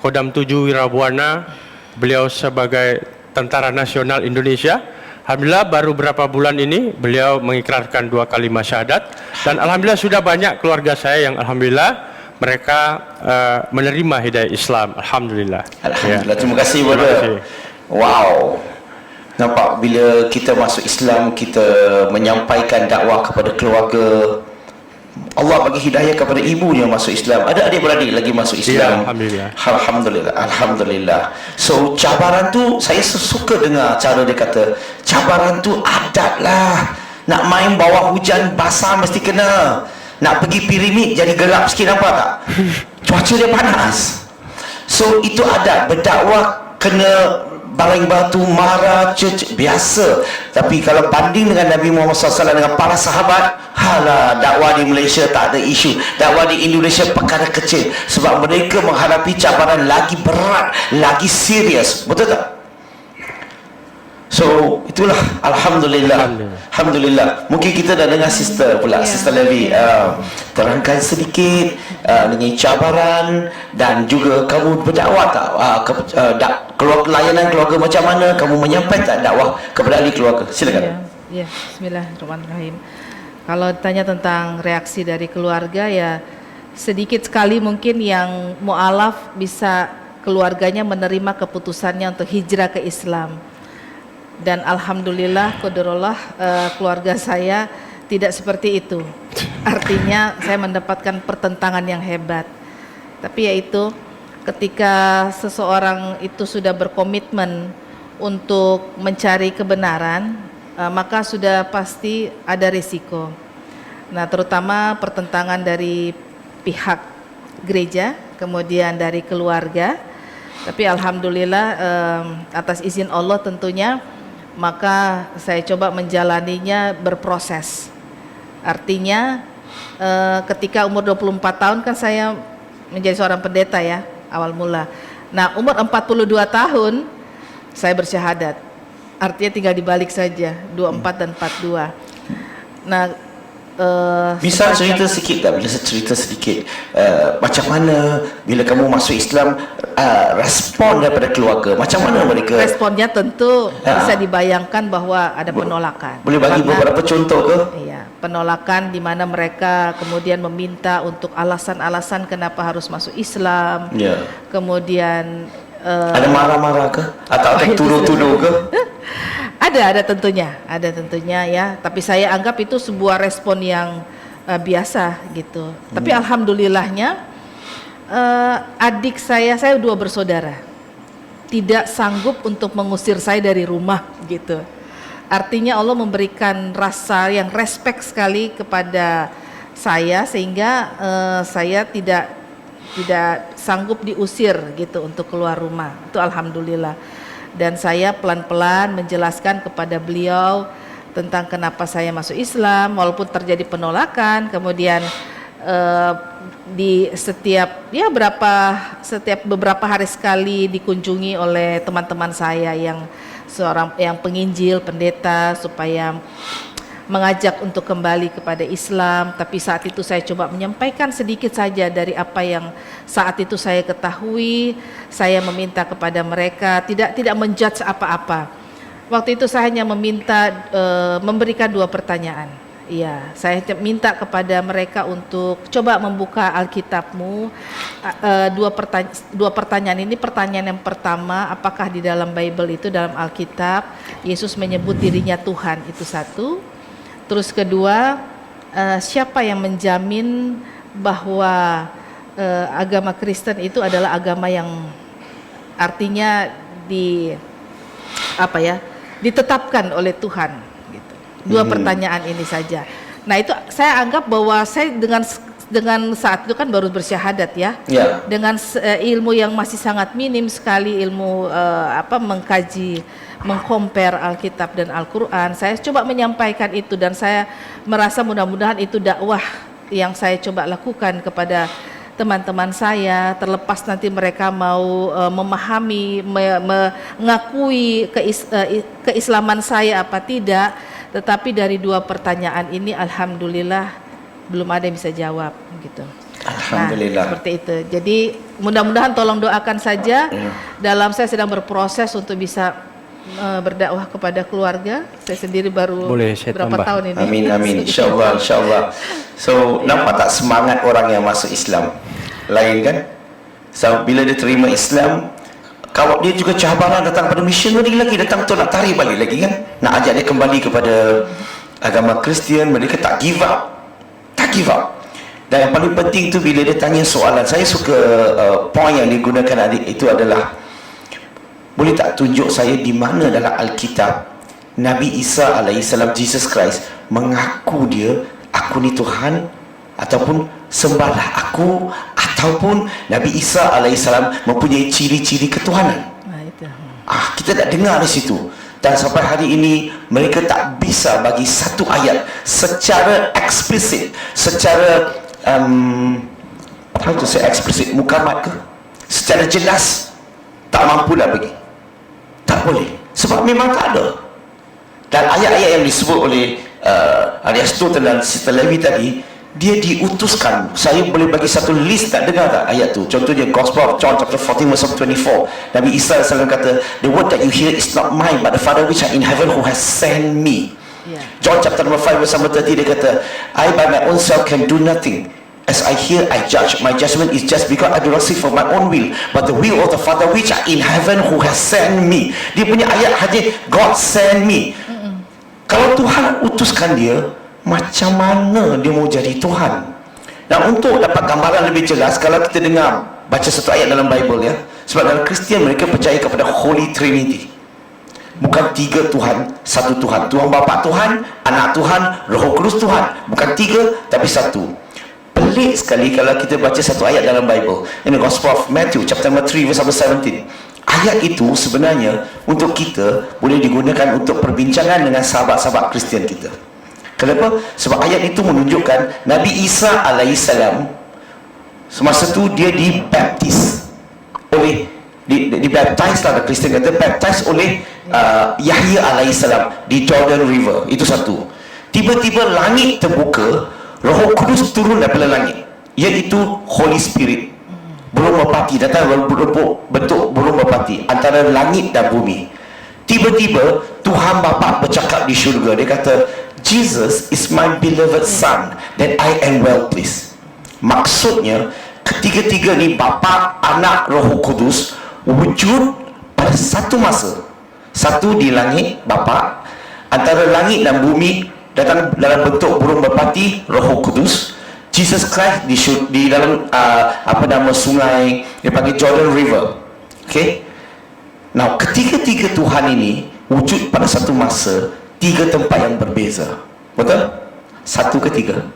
Kodam 7 Wirabuana. Beliau sebagai Tentara Nasional Indonesia. Alhamdulillah baru beberapa bulan ini beliau mengikrarkan 2 kalimat syahadat, dan alhamdulillah sudah banyak keluarga saya yang alhamdulillah mereka menerima hidayah Islam. Alhamdulillah. Alhamdulillah. Terima kasih brother. Wow. Nampak bila kita masuk Islam, kita menyampaikan dakwah kepada keluarga, Allah bagi hidayah kepada ibunya masuk Islam, ada adik-beradik lagi masuk Islam. Ya, alhamdulillah. Alhamdulillah. Alhamdulillah. So cabaran tu, saya suka dengar cara dia kata, cabaran tu adat lah. Nak main bawah hujan basah mesti kena. Nak pergi piramid jadi gelap sikit, nampak tak? Cuaca dia panas. So itu adat. Berdakwah kena baling batu, marah, biasa. Tapi kalau banding dengan Nabi Muhammad SAW dengan para sahabat, halah, dakwah di Malaysia tak ada isu, dakwah di Indonesia perkara kecil, sebab mereka menghadapi cabaran lagi berat, lagi serius. Betul tak? So itulah, Alhamdulillah. Alhamdulillah. Mungkin kita dah dengar sister pula, Sister Levi, terangkan sedikit dengan cabaran dan juga kamu berdakwah tak, layanan keluarga macam mana, kamu menyampaikan tak dakwah kepada ahli keluarga? Silakan. Ya, Bismillahirrahmanirrahim. Kalau tanya tentang reaksi dari keluarga, ya sedikit sekali mungkin yang mu'alaf bisa keluarganya menerima keputusannya untuk hijrah ke Islam. Dan alhamdulillah, qadarullah, keluarga saya tidak seperti itu. Artinya saya mendapatkan pertentangan yang hebat. Tapi yaitu ketika seseorang itu sudah berkomitmen untuk mencari kebenaran, maka sudah pasti ada risiko. Nah, terutama pertentangan dari pihak gereja, kemudian dari keluarga. Tapi alhamdulillah, atas izin Allah tentunya, maka saya coba menjalaninya berproses. Artinya ketika umur 24 tahun kan saya menjadi seorang pendeta ya, awal mula. Nah, umur 42 tahun saya bersyahadat. Artinya tinggal dibalik saja, 24 dan 42. Nah, bisa cerita sedikit tak? Bila cerita sedikit macam mana bila kamu masuk Islam, respon daripada keluarga, macam mana mereka? Responnya tentu bisa dibayangkan bahwa ada penolakan. Boleh bagi beberapa contoh ke? Iya, penolakan di mana mereka kemudian meminta untuk alasan-alasan kenapa harus masuk Islam. Ya. Kemudian ada marah-marah ke? Atau ada tuduh-tuduh ke? Ada tentunya ya. Tapi saya anggap itu sebuah respon yang biasa gitu. Tapi alhamdulillahnya adik saya 2 bersaudara, tidak sanggup untuk mengusir saya dari rumah gitu. Artinya Allah memberikan rasa yang respect sekali kepada saya sehingga saya tidak sanggup diusir gitu untuk keluar rumah. Itu alhamdulillah. Dan saya pelan-pelan menjelaskan kepada beliau tentang kenapa saya masuk Islam, walaupun terjadi penolakan. Kemudian di setiap beberapa hari sekali dikunjungi oleh teman-teman saya yang penginjil, pendeta, supaya mengajak untuk kembali kepada Islam. Tapi saat itu saya coba menyampaikan sedikit saja dari apa yang saat itu saya ketahui. Saya meminta kepada mereka tidak menjudge apa-apa. Waktu itu saya hanya meminta memberikan 2 pertanyaan. Ya, saya minta kepada mereka untuk coba membuka Alkitabmu. Dua pertanyaan ini. Pertanyaan yang pertama, apakah di dalam Bible itu, dalam Alkitab, Yesus menyebut dirinya Tuhan, itu satu. Terus kedua, siapa yang menjamin bahwa agama Kristen itu adalah agama yang artinya ditetapkan oleh Tuhan. Dua pertanyaan ini saja. Nah, itu saya anggap bahwa saya dengan saat itu kan baru bersyahadat ya. Ya. Dengan ilmu yang masih sangat minim sekali, ilmu mengkaji, mengcompare Alkitab dan Al-Qur'an. Saya coba menyampaikan itu dan saya merasa mudah-mudahan itu dakwah yang saya coba lakukan kepada teman-teman saya, terlepas nanti mereka mau memahami, mengakui keislaman saya apa tidak. Tetapi dari dua pertanyaan ini alhamdulillah belum ada yang bisa jawab gitu. Alhamdulillah. Nah, seperti itu. Jadi mudah-mudahan tolong doakan saja. Dalam saya sedang berproses untuk bisa berdakwah kepada keluarga. Saya sendiri baru berapa tahun ini. Amin amin. Insyaallah. So nampak tak semangat orang yang masuk Islam? Lain kan? So bila dia terima Islam, kalau dia juga cabaran datang pada missionary lagi, datang tu nak tarik balik lagi kan, nak ajak dia kembali kepada agama Kristian. Mereka tak give up. Dan yang paling penting tu bila dia tanya soalan, saya suka point yang digunakan itu adalah, boleh tak tunjuk saya di mana dalam Alkitab Nabi Isa alaihissalam, Jesus Christ, mengaku dia, aku ni Tuhan, ataupun sembahlah aku, ataupun Nabi Isa alaihissalam mempunyai ciri-ciri ketuhanan. Kita tak dengar di situ. Dan sampai hari ini mereka tak bisa bagi satu ayat secara eksplisit, secara how to say eksplisit, mukamat ke, secara jelas, tak mampu nak bagi. Tak boleh, sebab memang tak ada. Dan ayat-ayat yang disebut oleh Aristotle dan Sister Levi tadi, dia diutuskan. Saya boleh bagi satu list, tak dengar tak ayat tu? Contohnya Gospel of John chapter 14 verse 24. Nabi Isa SAW kata, the word that you hear is not mine, but the Father which are in heaven who has sent me. John chapter number 5 verse 30, dia kata, I by my own self can do nothing. As I hear, I judge. My judgment is just because I do not seek for my own will, but the will of the Father which are in heaven who has sent me. Dia punya ayat hanya God send me. Kalau Tuhan utuskan dia, macam mana dia mau jadi Tuhan? Dan untuk dapat gambaran lebih jelas, kalau kita dengar baca satu ayat dalam Bible ya, sebab dalam Kristian mereka percaya kepada Holy Trinity. Bukan tiga Tuhan, satu Tuhan. Tuhan Bapa Tuhan, Anak Tuhan, Roh Kudus Tuhan. Bukan tiga, tapi satu. Pelik sekali kalau kita baca satu ayat dalam Bible. Ini Gospel of Matthew chapter 3 verse 17. Ayat itu sebenarnya untuk kita boleh digunakan untuk perbincangan dengan sahabat-sahabat Kristian kita. Kenapa? Sebab ayat itu menunjukkan Nabi Isa alaihissalam semasa tu dia dibaptis oleh dibaptis lah, Kristen kata baptis oleh Yahya alaihissalam di Jordan River. Itu satu. Tiba-tiba langit terbuka, Roh Kudus turun daripada langit, iaitu Holy Spirit, burung merpati datang bentuk burung merpati antara langit dan bumi. Tiba-tiba Tuhan Bapa bercakap di syurga. Dia kata, Jesus is my beloved son that I am well pleased. Maksudnya ketiga-tiga ni, Bapa, Anak, Roh Kudus wujud pada satu masa. Satu di langit, Bapa, antara langit dan bumi datang dalam bentuk burung merpati, Roh Kudus. Jesus Christ di dalam sungai, dia panggil Jordan River. Okay. Now, ketiga-tiga Tuhan ini wujud pada satu masa, tiga tempat yang berbeza. Betul? Satu ketiga.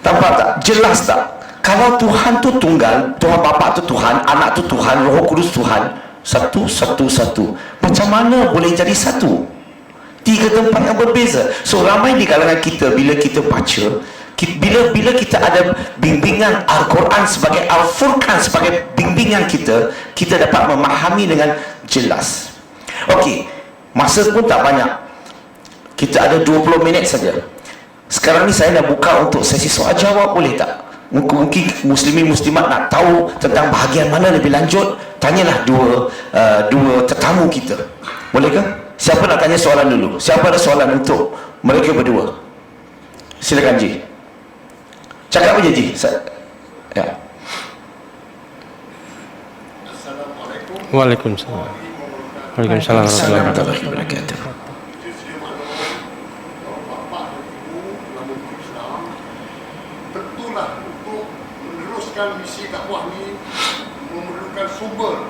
Tampak tak? Jelas tak? Kalau Tuhan tu tunggal, Tuhan Bapa tu Tuhan, Anak tu Tuhan, Roh Kudus Tuhan, satu. Macam mana boleh jadi satu? Tiga tempat yang berbeza. So ramai di kalangan kita, bila kita baca, bila kita ada bimbingan Al-Quran sebagai Al-Furqan sebagai bimbingan kita dapat memahami dengan jelas. Okey, masa pun tak banyak, kita ada 20 minit saja. Sekarang ni saya nak buka untuk sesi soal jawab, boleh tak? Mungkin muslimin muslimat nak tahu tentang bahagian mana lebih lanjut, tanyalah dua tetamu kita. Bolehkah? Siapa nak tanya soalan dulu? Siapa ada soalan untuk mereka berdua? Silakan Ji. Cakap aja Ji. Ya. Waalaikumsalam. Waalaikumsalam warahmatullahi wabarakatuh. Tentulah untuk meneruskan misi dakwah ni memerlukan sumber.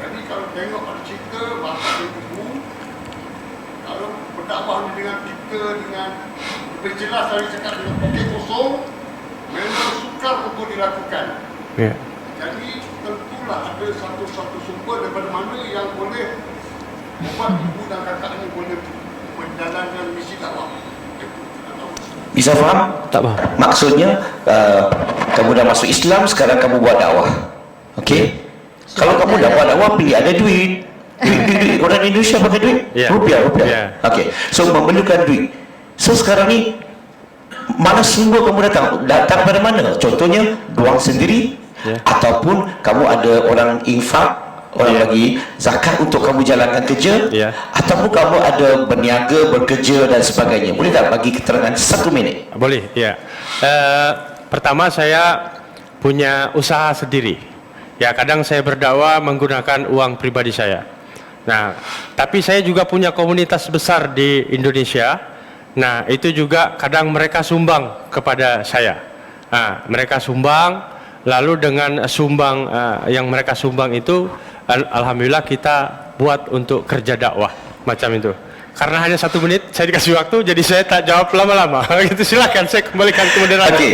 Jadi kalau tengok ada cerita bapak dan ibu, kalau berdakwah ni dengan kita dengan lebih jelas dari cakap dengan poket kosong, memang sukar untuk dilakukan. Ya. Jadi tentulah ada satu-satu sumber daripada mana yang boleh membuat ibu dan kakak ni boleh menjalankan misi dakwah. Bisa faham? Tak faham. Maksudnya kamu dah masuk Islam, sekarang kamu buat dakwah. Okey? Kalau kamu dah buat dakwah, pilih ada duit. Duit. Orang Indonesia pakai duit? Ya. Rupiah. Ya. Okey. So memerlukan duit. So sekarang ni mana sumber kamu datang? Datang dari mana? Contohnya wang sendiri, Ya. ataupun kamu ada orang infak, orang Ya. bagi zakat untuk kamu jalankan kerja, Ya. ataupun kamu ada berniaga, bekerja dan sebagainya. Boleh tak bagi keterangan 1 minit? Boleh, ya. Pertama saya punya usaha sendiri. Ya, kadang saya berdakwah menggunakan uang pribadi saya. Nah, tapi saya juga punya komunitas besar di Indonesia. Nah, itu juga kadang mereka sumbang kepada saya. Nah, mereka sumbang, lalu dengan sumbang yang mereka sumbang itu, alhamdulillah kita buat untuk kerja dakwah macam itu. Karena hanya 1 menit saya dikasih waktu, jadi saya tak jawab lama-lama. Gitu, silakan saya kembalikan ke moderator. Okey,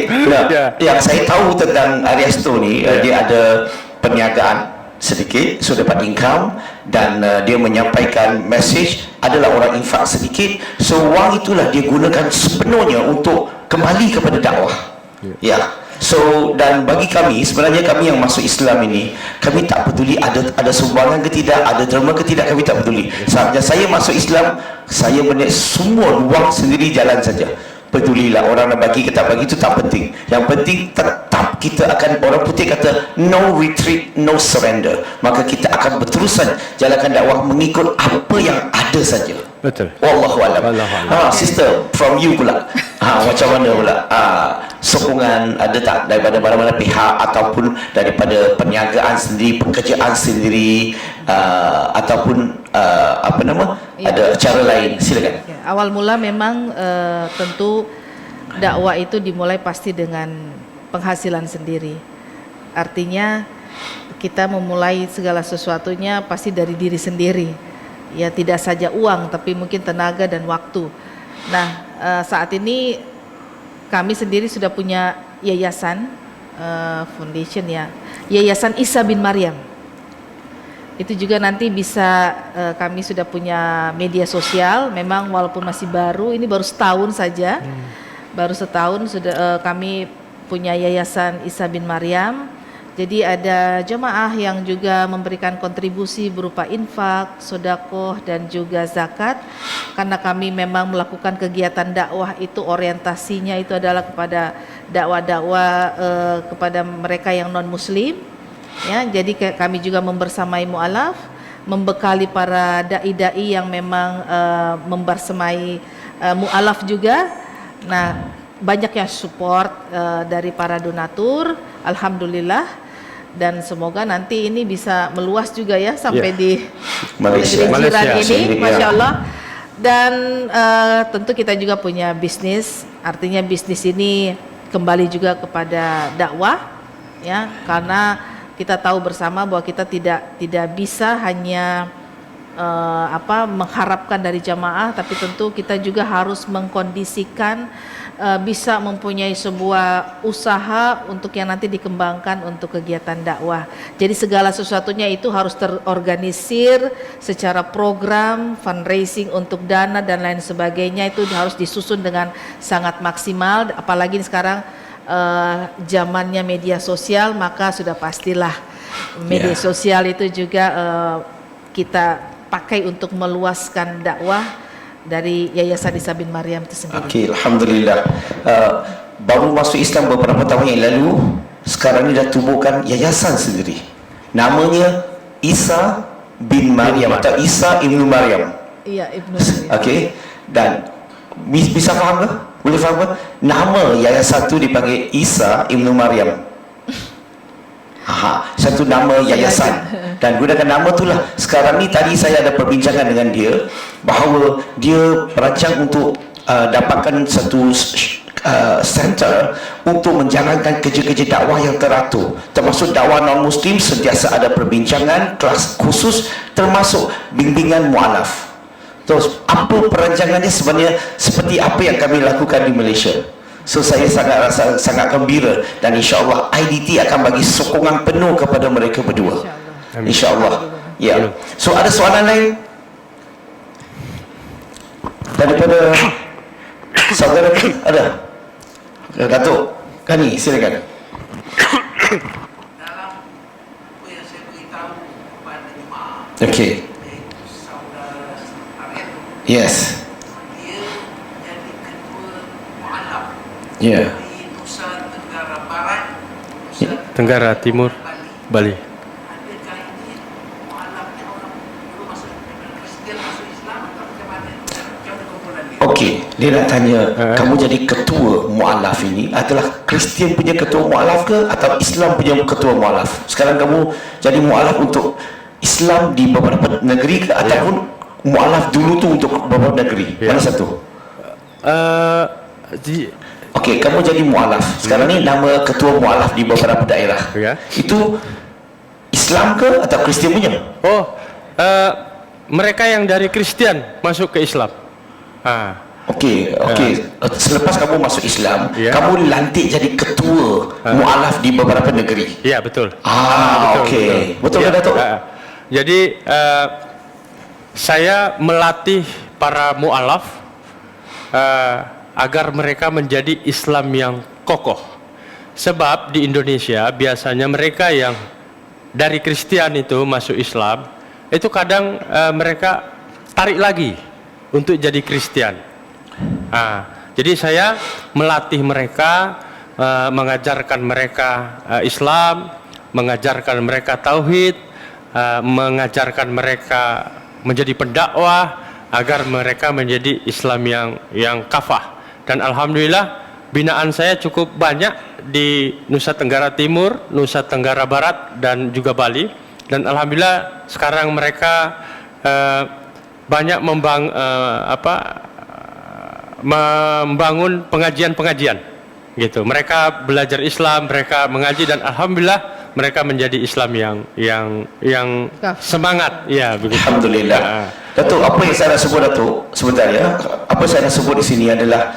Ya. yang saya tahu tentang Aristo ni, dia ada perniagaan sedikit, so dapat income, dan dia menyampaikan message, adalah orang infak sedikit, so wang itulah dia gunakan sepenuhnya untuk kembali kepada dakwah. Ya. So, dan bagi kami, sebenarnya kami yang masuk Islam ini, kami tak peduli ada sumbangan ke tidak, ada derma ke tidak, kami tak peduli. Saatnya saya masuk Islam, saya semua wang sendiri jalan saja. Pedulilah orang nak bagi ke tak bagi, itu tak penting. Yang penting tetap kita akan, orang putih kata no retreat, no surrender. Maka kita akan berterusan jalankan dakwah mengikut apa yang ada saja. Betul. Wallahu a'lam. Sister, from you pula. Macam mana pula? Sokongan ada tak daripada mana-mana pihak, ataupun daripada perniagaan sendiri, pekerjaan sendiri, ataupun apa nama? Ya. Ada cara lain. Silakan. Ya, awal mula memang tentu dakwah itu dimulai pasti dengan penghasilan sendiri. Artinya kita memulai segala sesuatunya pasti dari diri sendiri. Ya, tidak saja uang tapi mungkin tenaga dan waktu. Nah, saat ini kami sendiri sudah punya yayasan foundation, ya, Yayasan Isa bin Maryam. Itu juga nanti bisa kami sudah punya media sosial. Memang walaupun masih baru, ini baru setahun saja, baru setahun sudah kami punya Yayasan Isa bin Maryam. Jadi ada jemaah yang juga memberikan kontribusi berupa infak, sedekah dan juga zakat. Karena kami memang melakukan kegiatan dakwah itu orientasinya itu adalah kepada dakwah-dakwah kepada mereka yang non muslim. Ya, jadi kami juga membersamai mu'alaf, membekali para dai-dai yang memang membersamai mu'alaf juga. Nah, banyak yang support dari para donatur, alhamdulillah. Dan semoga nanti ini bisa meluas juga ya sampai di Malaysia. jiran ini, Ya. Masya Allah. Dan tentu kita juga punya bisnis, artinya bisnis ini kembali juga kepada dakwah, ya, karena kita tahu bersama bahwa kita tidak bisa hanya mengharapkan dari jamaah, tapi tentu kita juga harus mengkondisikan bisa mempunyai sebuah usaha untuk yang nanti dikembangkan untuk kegiatan dakwah. Jadi segala sesuatunya itu harus terorganisir secara program, fundraising untuk dana dan lain sebagainya, itu harus disusun dengan sangat maksimal. Apalagi sekarang zamannya media sosial, maka sudah pastilah media sosial itu juga kita pakai untuk meluaskan dakwah dari Yayasan Isa bin Maryam itu sendiri. Okey, alhamdulillah. Baru masuk Islam beberapa tahun yang lalu, sekarang ni dah tubuhkan yayasan sendiri. Namanya Isa bin Maryam atau Isa ibnu Maryam. Iya, Ibnu. Okey, dan bisa faham ke? Boleh faham ke? Nama yayasan tu dipanggil Isa ibnu Maryam. Satu nama yayasan, dan gunakan nama itulah. Sekarang ni tadi saya ada perbincangan dengan dia bahawa dia merancang untuk dapatkan satu center untuk menjalankan kerja-kerja dakwah yang teratur, termasuk dakwah non-muslim. Sentiasa ada perbincangan kelas khusus termasuk bimbingan mu'alaf. Terus apa perancangannya sebenarnya seperti apa yang kami lakukan di Malaysia. So saya sangat gembira, dan insya-Allah IDT akan bagi sokongan penuh kepada mereka berdua. Insya-Allah. Ya. So ada soalan lain daripada saudara? Ada? Datuk Kani, silakan. Dalam apa yang saya beritahu kepada jemaah, Okey. saudara Arief, Yes. dia jadi ketua mu'alaf Ya. di Nusa Tenggara Barat, Nusa Tenggara Timur, Bali. Bali. Adakah ini mu'alafnya orang dulu masuk Kristian masuk Islam atau macam mana? Macam mana kumpulan dia? Okey, dia nak tanya, kamu jadi ketua mu'alaf ini adalah Kristian punya ketua mu'alaf ke atau Islam punya ketua mu'alaf? Sekarang kamu jadi mu'alaf untuk Islam di beberapa negeri ke ataupun mu'alaf dulu tu untuk beberapa negeri? Mana satu? Okey, kamu jadi mu'alaf. Sekarang ni nama ketua mu'alaf di beberapa daerah. Ya. Itu Islam ke atau Kristian punya? Mereka yang dari Kristen masuk ke Islam. Okey. Selepas kamu masuk Islam, Ya. kamu lantik jadi ketua mu'alaf di beberapa negeri. Ya, betul. Okey. Betul ke, Ya, Datuk? jadi saya melatih para mu'alaf agar mereka menjadi Islam yang kokoh. Sebab di Indonesia biasanya mereka yang dari Kristen itu masuk Islam, itu kadang mereka tarik lagi untuk jadi Kristen. Jadi saya melatih mereka, mengajarkan mereka Islam, mengajarkan mereka tauhid, mengajarkan mereka menjadi pendakwah agar mereka menjadi Islam yang kafah. Dan alhamdulillah binaan saya cukup banyak di Nusa Tenggara Timur, Nusa Tenggara Barat dan juga Bali. Dan alhamdulillah sekarang mereka banyak membangun pengajian-pengajian gitu. Mereka belajar Islam, mereka mengaji, dan alhamdulillah mereka menjadi Islam yang semangat. Ya, begitu. Alhamdulillah. Datuk, apa yang saya nak sebut, Datuk, sebentar ya. Apa saya nak sebut di sini adalah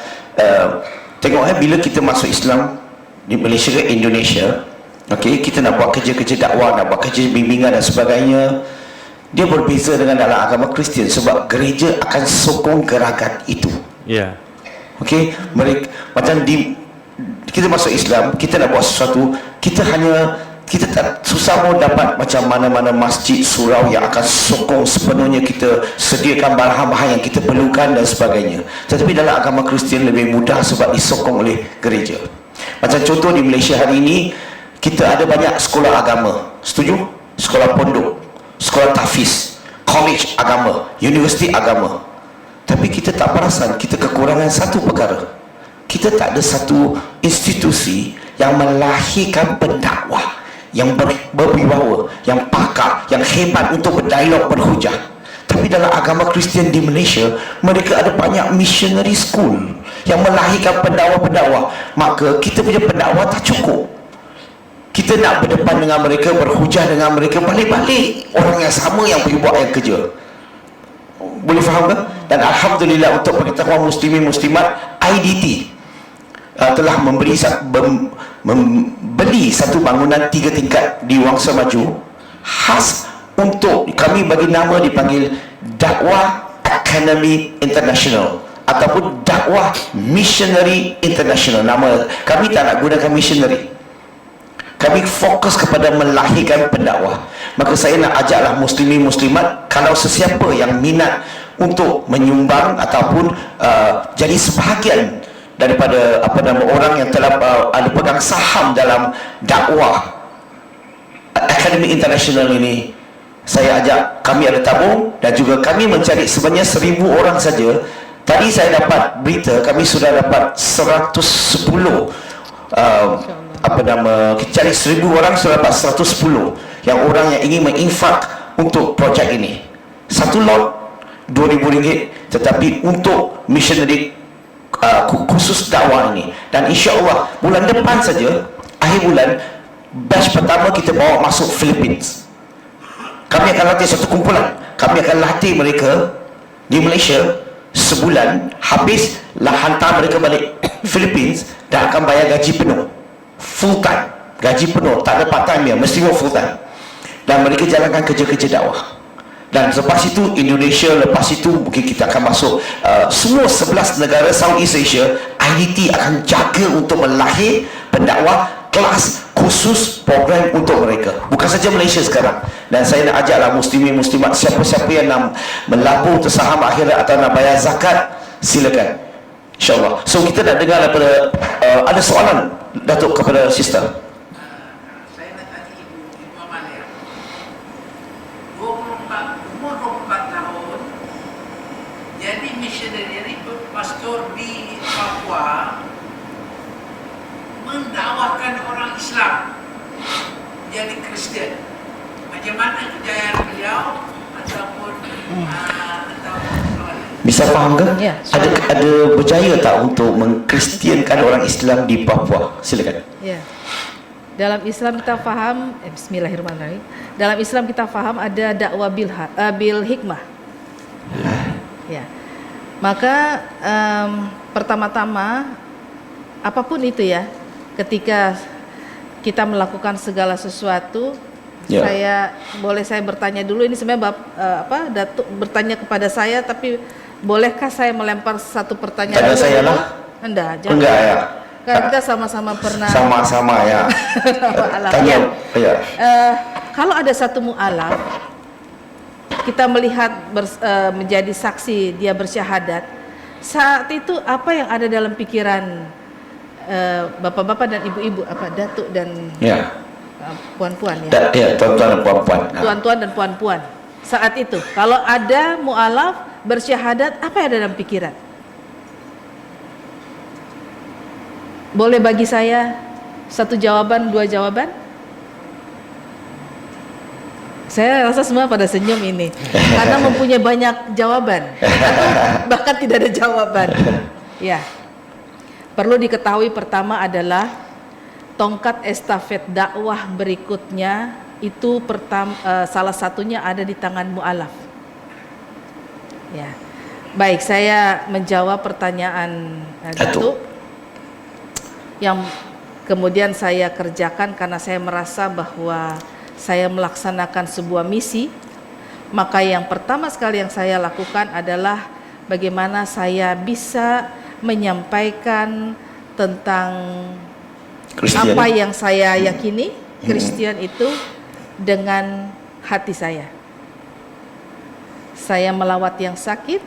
tengok bila kita masuk Islam di Malaysia ke Indonesia, okey, kita nak buat kerja-kerja dakwah, nak buat kerja bimbingan dan sebagainya. Dia berbeza dengan dalam agama Kristian sebab gereja akan sokong gerakan itu. Ya. Okey, mereka macam kita masuk Islam, kita nak buat sesuatu, kita tak susah mau dapat macam mana-mana masjid surau yang akan sokong sepenuhnya kita sediakan bahan-bahan yang kita perlukan dan sebagainya. Tetapi dalam agama Kristian lebih mudah sebab disokong oleh gereja. Macam contoh di Malaysia hari ini, kita ada banyak sekolah agama. Setuju? Sekolah pondok, sekolah tahfiz, college agama, universiti agama. Tapi kita tak perasan kita kekurangan satu perkara. Kita tak ada satu institusi yang melahirkan pendakwah yang berwibawa, yang pakar, yang hebat untuk berdialog, berhujah. Tapi dalam agama Kristian di Malaysia, mereka ada banyak missionary school yang melahirkan pendakwa-pendakwa. Maka kita punya pendakwa tak cukup. Kita nak berdepan dengan mereka, berhujah dengan mereka, balik-balik orang yang sama yang pergi buat yang kerja. Boleh faham ke? Dan alhamdulillah untuk pengetahuan muslimin muslimat, IDT telah membeli satu bangunan 3 tingkat di Wangsa Maju khas untuk kami, bagi nama dipanggil Dakwah Academy International ataupun Dakwah Missionary International. Nama kami tak nak gunakan missionary, kami fokus kepada melahirkan pendakwah. Maka saya nak ajaklah muslimin muslimat, kalau sesiapa yang minat untuk menyumbang ataupun jadi sebahagian daripada orang yang telah ada pegang saham dalam dakwah Akademi Internasional ini, saya ajak, kami ada tabung dan juga kami mencari sebanyak 1,000 orang saja. Tadi saya dapat berita kami sudah dapat 110 kita cari 1,000 orang, sudah dapat 110 yang orang yang ingin menginfak untuk projek ini. Satu lot RM2,000, tetapi untuk missionary khusus dakwah ini. Dan insya-Allah bulan depan saja, akhir bulan, batch pertama kita bawa masuk Philippines. Kami akan latih satu kumpulan. Kami akan latih mereka di Malaysia sebulan, habis lah hantar mereka balik Philippines dan akan bayar gaji penuh, full time, gaji penuh, tak ada part time ya, mesti full time. Dan mereka jalankan kerja-kerja dakwah. Dan lepas itu Indonesia, lepas itu mungkin kita akan masuk semua 11 negara Southeast Asia. IDT akan jaga untuk melahir pendakwah kelas khusus program untuk mereka, bukan saja Malaysia sekarang. Dan saya nak ajaklah muslimin muslimat, siapa-siapa yang nak melabur tersaham akhirat atau nak bayar zakat, silakan, insyaAllah. So kita nak dengar daripada ada soalan Datuk kepada sister. Saya nak tanya Ibu Amalia. umur 24 tahun jadi missionary pastor di Papua, mendakwahkan orang Islam jadi Kristen. Macam mana kejayaan beliau ataupun Bisa faham ke? Ya, Ada berjaya tak untuk mengkristiankan orang Islam di Papua? Silakan. Ya. Dalam Islam kita faham, bismillahirrahmanirrahim. Dalam Islam kita faham ada dakwah bil hikmah. Ya. Maka pertama-tama apapun itu ya, ketika kita melakukan segala sesuatu, Ya. saya bertanya dulu, ini sebenarnya Datuk bertanya kepada saya, tapi bolehkah saya melempar satu pertanyaan? Tanya saya lah. Enggak, jangan. Enggak ya. Karena kita sama-sama pernah. Sama-sama ya. Mu'alaf. Tanya. Ya. Kalau ada satu mu'alaf, kita melihat menjadi saksi dia bersyahadat, saat itu apa yang ada dalam pikiran bapak-bapak dan ibu-ibu, datuk dan Ya. puan-puan ya? Ya, tuan-tuan dan puan-puan. Tuan-tuan dan puan-puan. Saat itu, kalau ada mu'alaf bersyahadat, apa yang ada dalam pikiran? Boleh bagi saya satu jawaban, dua jawaban? Saya rasa semua pada senyum ini karena mempunyai banyak jawaban atau bahkan tidak ada jawaban. Ya, perlu diketahui pertama adalah tongkat estafet dakwah berikutnya itu salah satunya ada di tangan mu'alaf. Ya, baik, saya menjawab pertanyaan Datuk yang kemudian saya kerjakan karena saya merasa bahwa saya melaksanakan sebuah misi. Maka yang pertama sekali yang saya lakukan adalah bagaimana saya bisa menyampaikan tentang Kristian. apa yang saya yakini Kristen itu dengan hati saya. Saya melawat yang sakit,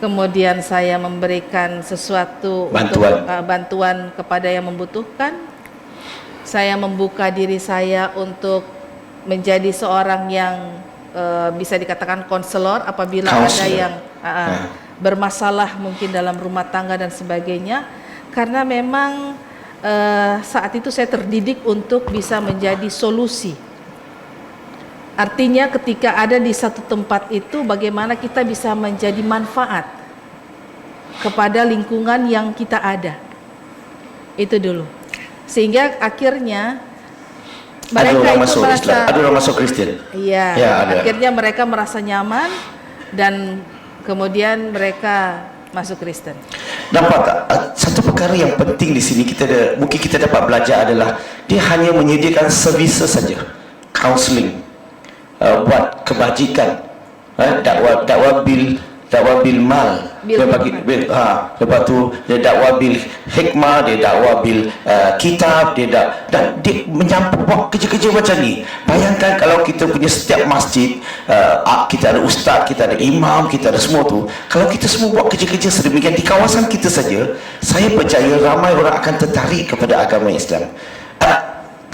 kemudian saya memberikan sesuatu Bantuan. untuk bantuan kepada yang membutuhkan. Saya membuka diri saya untuk menjadi seorang yang bisa dikatakan konselor apabila ada yang bermasalah mungkin dalam rumah tangga dan sebagainya. Karena memang saat itu saya terdidik untuk bisa menjadi solusi. Artinya ketika ada di satu tempat itu, bagaimana kita bisa menjadi manfaat kepada lingkungan yang kita ada. Itu dulu. Sehingga akhirnya mereka orang itu masuk merasa, Islam, ada orang masuk Kristen. iya, Ya, ada. akhirnya mereka merasa nyaman dan kemudian mereka masuk Kristen. Nampak tak? Satu perkara yang penting di sini mungkin kita dapat belajar adalah dia hanya menyediakan services saja, counseling, buat kebajikan, dakwah bil mal, dia bagi bil, lepas tu dia dakwah bil hikmah, dia dakwah bil kitab, dan dia menyampaikan buat kerja-kerja macam ni. Bayangkan kalau kita punya setiap masjid, kita ada ustaz, kita ada imam, kita ada semua tu. Kalau kita semua buat kerja-kerja sedemikian di kawasan kita saja, saya percaya ramai orang akan tertarik kepada agama Islam.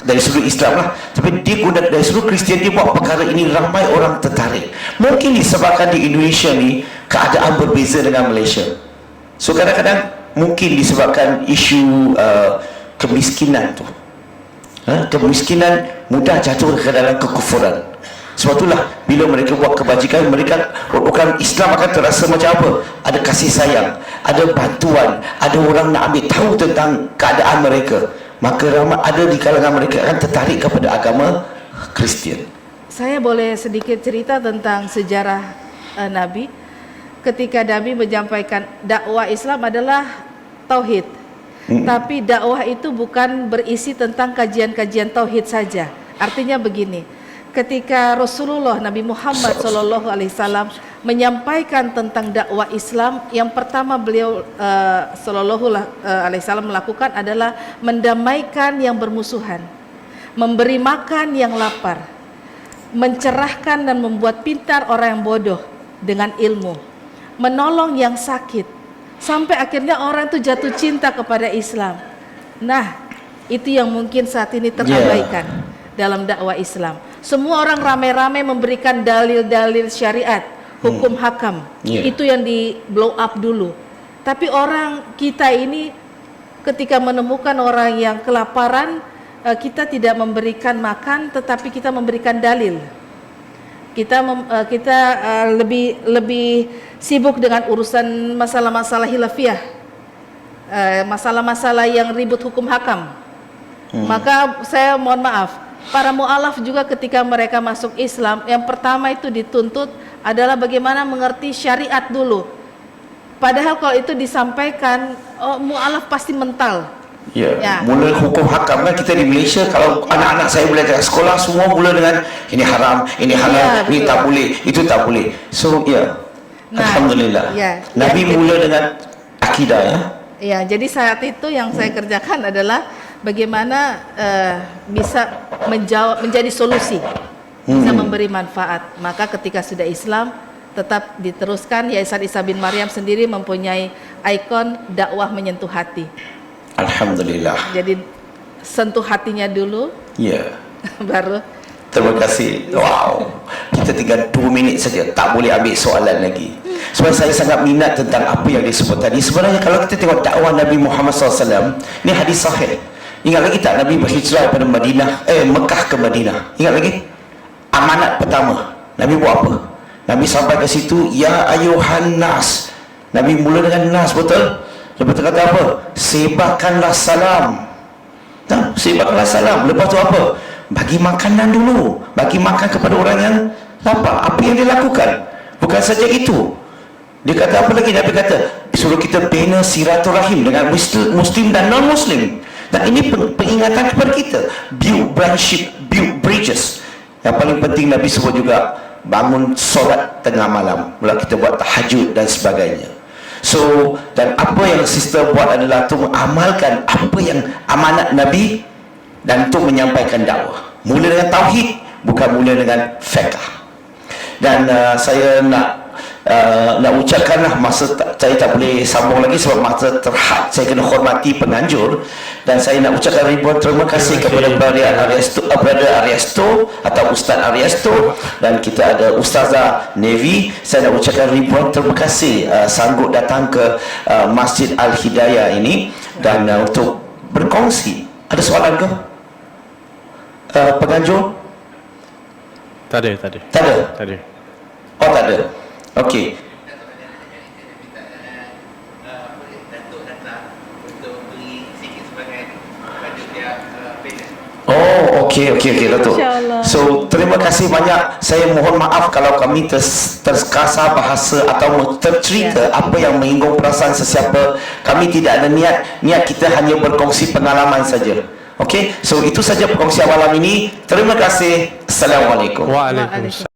dari sudut Islam lah, tapi dia guna dari sudut Kristian. Dia buat perkara ini, ramai orang tertarik. Mungkin disebabkan di Indonesia ni keadaan berbeza dengan Malaysia. So kadang-kadang mungkin disebabkan isu kemiskinan tu. Kemiskinan mudah jatuh ke dalam kekufuran. Sebab itulah bila mereka buat kebajikan, mereka orang Islam akan terasa macam apa? Ada kasih sayang, ada bantuan, ada orang nak ambil tahu tentang keadaan mereka. Maka ramai ada di kalangan mereka akan tertarik kepada agama Kristian. Saya boleh sedikit cerita tentang sejarah Nabi. Ketika Nabi menyampaikan dakwah Islam adalah tauhid. Tapi dakwah itu bukan berisi tentang kajian-kajian tauhid saja. Artinya begini, ketika Rasulullah Nabi Muhammad SAW menyampaikan tentang dakwah Islam, yang pertama beliau SAW melakukan adalah mendamaikan yang bermusuhan, memberi makan yang lapar, mencerahkan dan membuat pintar orang yang bodoh dengan ilmu, menolong yang sakit, sampai akhirnya orang itu jatuh cinta kepada Islam. Nah, itu yang mungkin saat ini terabaikan dalam dakwah Islam. Semua orang ramai-ramai memberikan dalil-dalil syariat, hukum hakam. Itu yang di blow up dulu. Tapi orang kita ini ketika menemukan orang yang kelaparan, kita tidak memberikan makan, tetapi kita memberikan dalil. Kita lebih sibuk dengan urusan masalah-masalah khilafiyah, masalah-masalah yang ribut hukum hakam. Maka saya mohon maaf, para mu'alaf juga ketika mereka masuk Islam, yang pertama itu dituntut adalah bagaimana mengerti syariat dulu. Padahal kalau itu disampaikan, mu'alaf pasti mental. Mula hukum hakam kan kita di Malaysia, kalau anak-anak saya belajar sekolah semua mula dengan ini haram, ini halal, ini tak boleh, itu tak boleh. So alhamdulillah. Nabi mula dengan akidah jadi saat itu yang saya kerjakan adalah bagaimana bisa menjadi solusi, bisa memberi manfaat. Maka ketika sudah Islam tetap diteruskan. Yayasan Isa bin Maryam sendiri mempunyai ikon dakwah menyentuh hati. Alhamdulillah. Jadi sentuh hatinya dulu. Baru. Terima kasih. Wow. Kita tinggal 2 minit saja, tak boleh ambil soalan lagi. Sebab saya sangat minat tentang apa yang disebut tadi. Sebenarnya kalau kita tengok dakwah Nabi Muhammad SAW, ini hadis sahih. Ingat lagi tak Nabi berhijrah daripada Mekah ke Madinah? Ingat lagi? Amanat pertama Nabi buat apa? Nabi sampai ke situ, ya ayuhan nas. Nabi mula dengan nas, betul? Lepas tu kata apa? Sebarkanlah salam. Sebarkanlah salam. Lepas tu apa? Bagi makanan dulu. Bagi makan kepada orang yang lapar. Apa yang dia lakukan? Bukan saja itu. Dia kata apa lagi? Nabi kata suruh kita bina silaturahim dengan Muslim dan non-Muslim. Dan ini peringatan kepada kita, build friendship, build bridges. Yang paling penting Nabi sebut juga bangun solat tengah malam, mula kita buat tahajud dan sebagainya. So, dan apa yang sister buat adalah untuk mengamalkan apa yang amanat Nabi dan untuk menyampaikan dakwah. Mula dengan tauhid, bukan mula dengan fiqh. Dan saya nak ucapkanlah, masa saya tak boleh sambung lagi sebab masa terhad, saya kena hormati penganjur. Dan saya nak ucapkan ribuan terima kasih kepada Brother Ariesto atau Ustaz Ariesto, dan kita ada Ustazah Nevi. Saya nak ucapkan ribuan terima kasih sanggup datang ke Masjid Al-Hidayah ini dan untuk berkongsi. Ada soalan ke? Penganjur? Tadi. Oh, tak ada. Okey. Oh, okey Datuk. So, terima kasih banyak. Saya mohon maaf kalau kami terkasar bahasa atau tercerita apa yang menyinggung perasaan sesiapa. Kami tidak ada niat kita hanya berkongsi pengalaman saja. Okey, so itu saja perkongsian malam ini. Terima kasih. Assalamualaikum. Waalaikumsalam.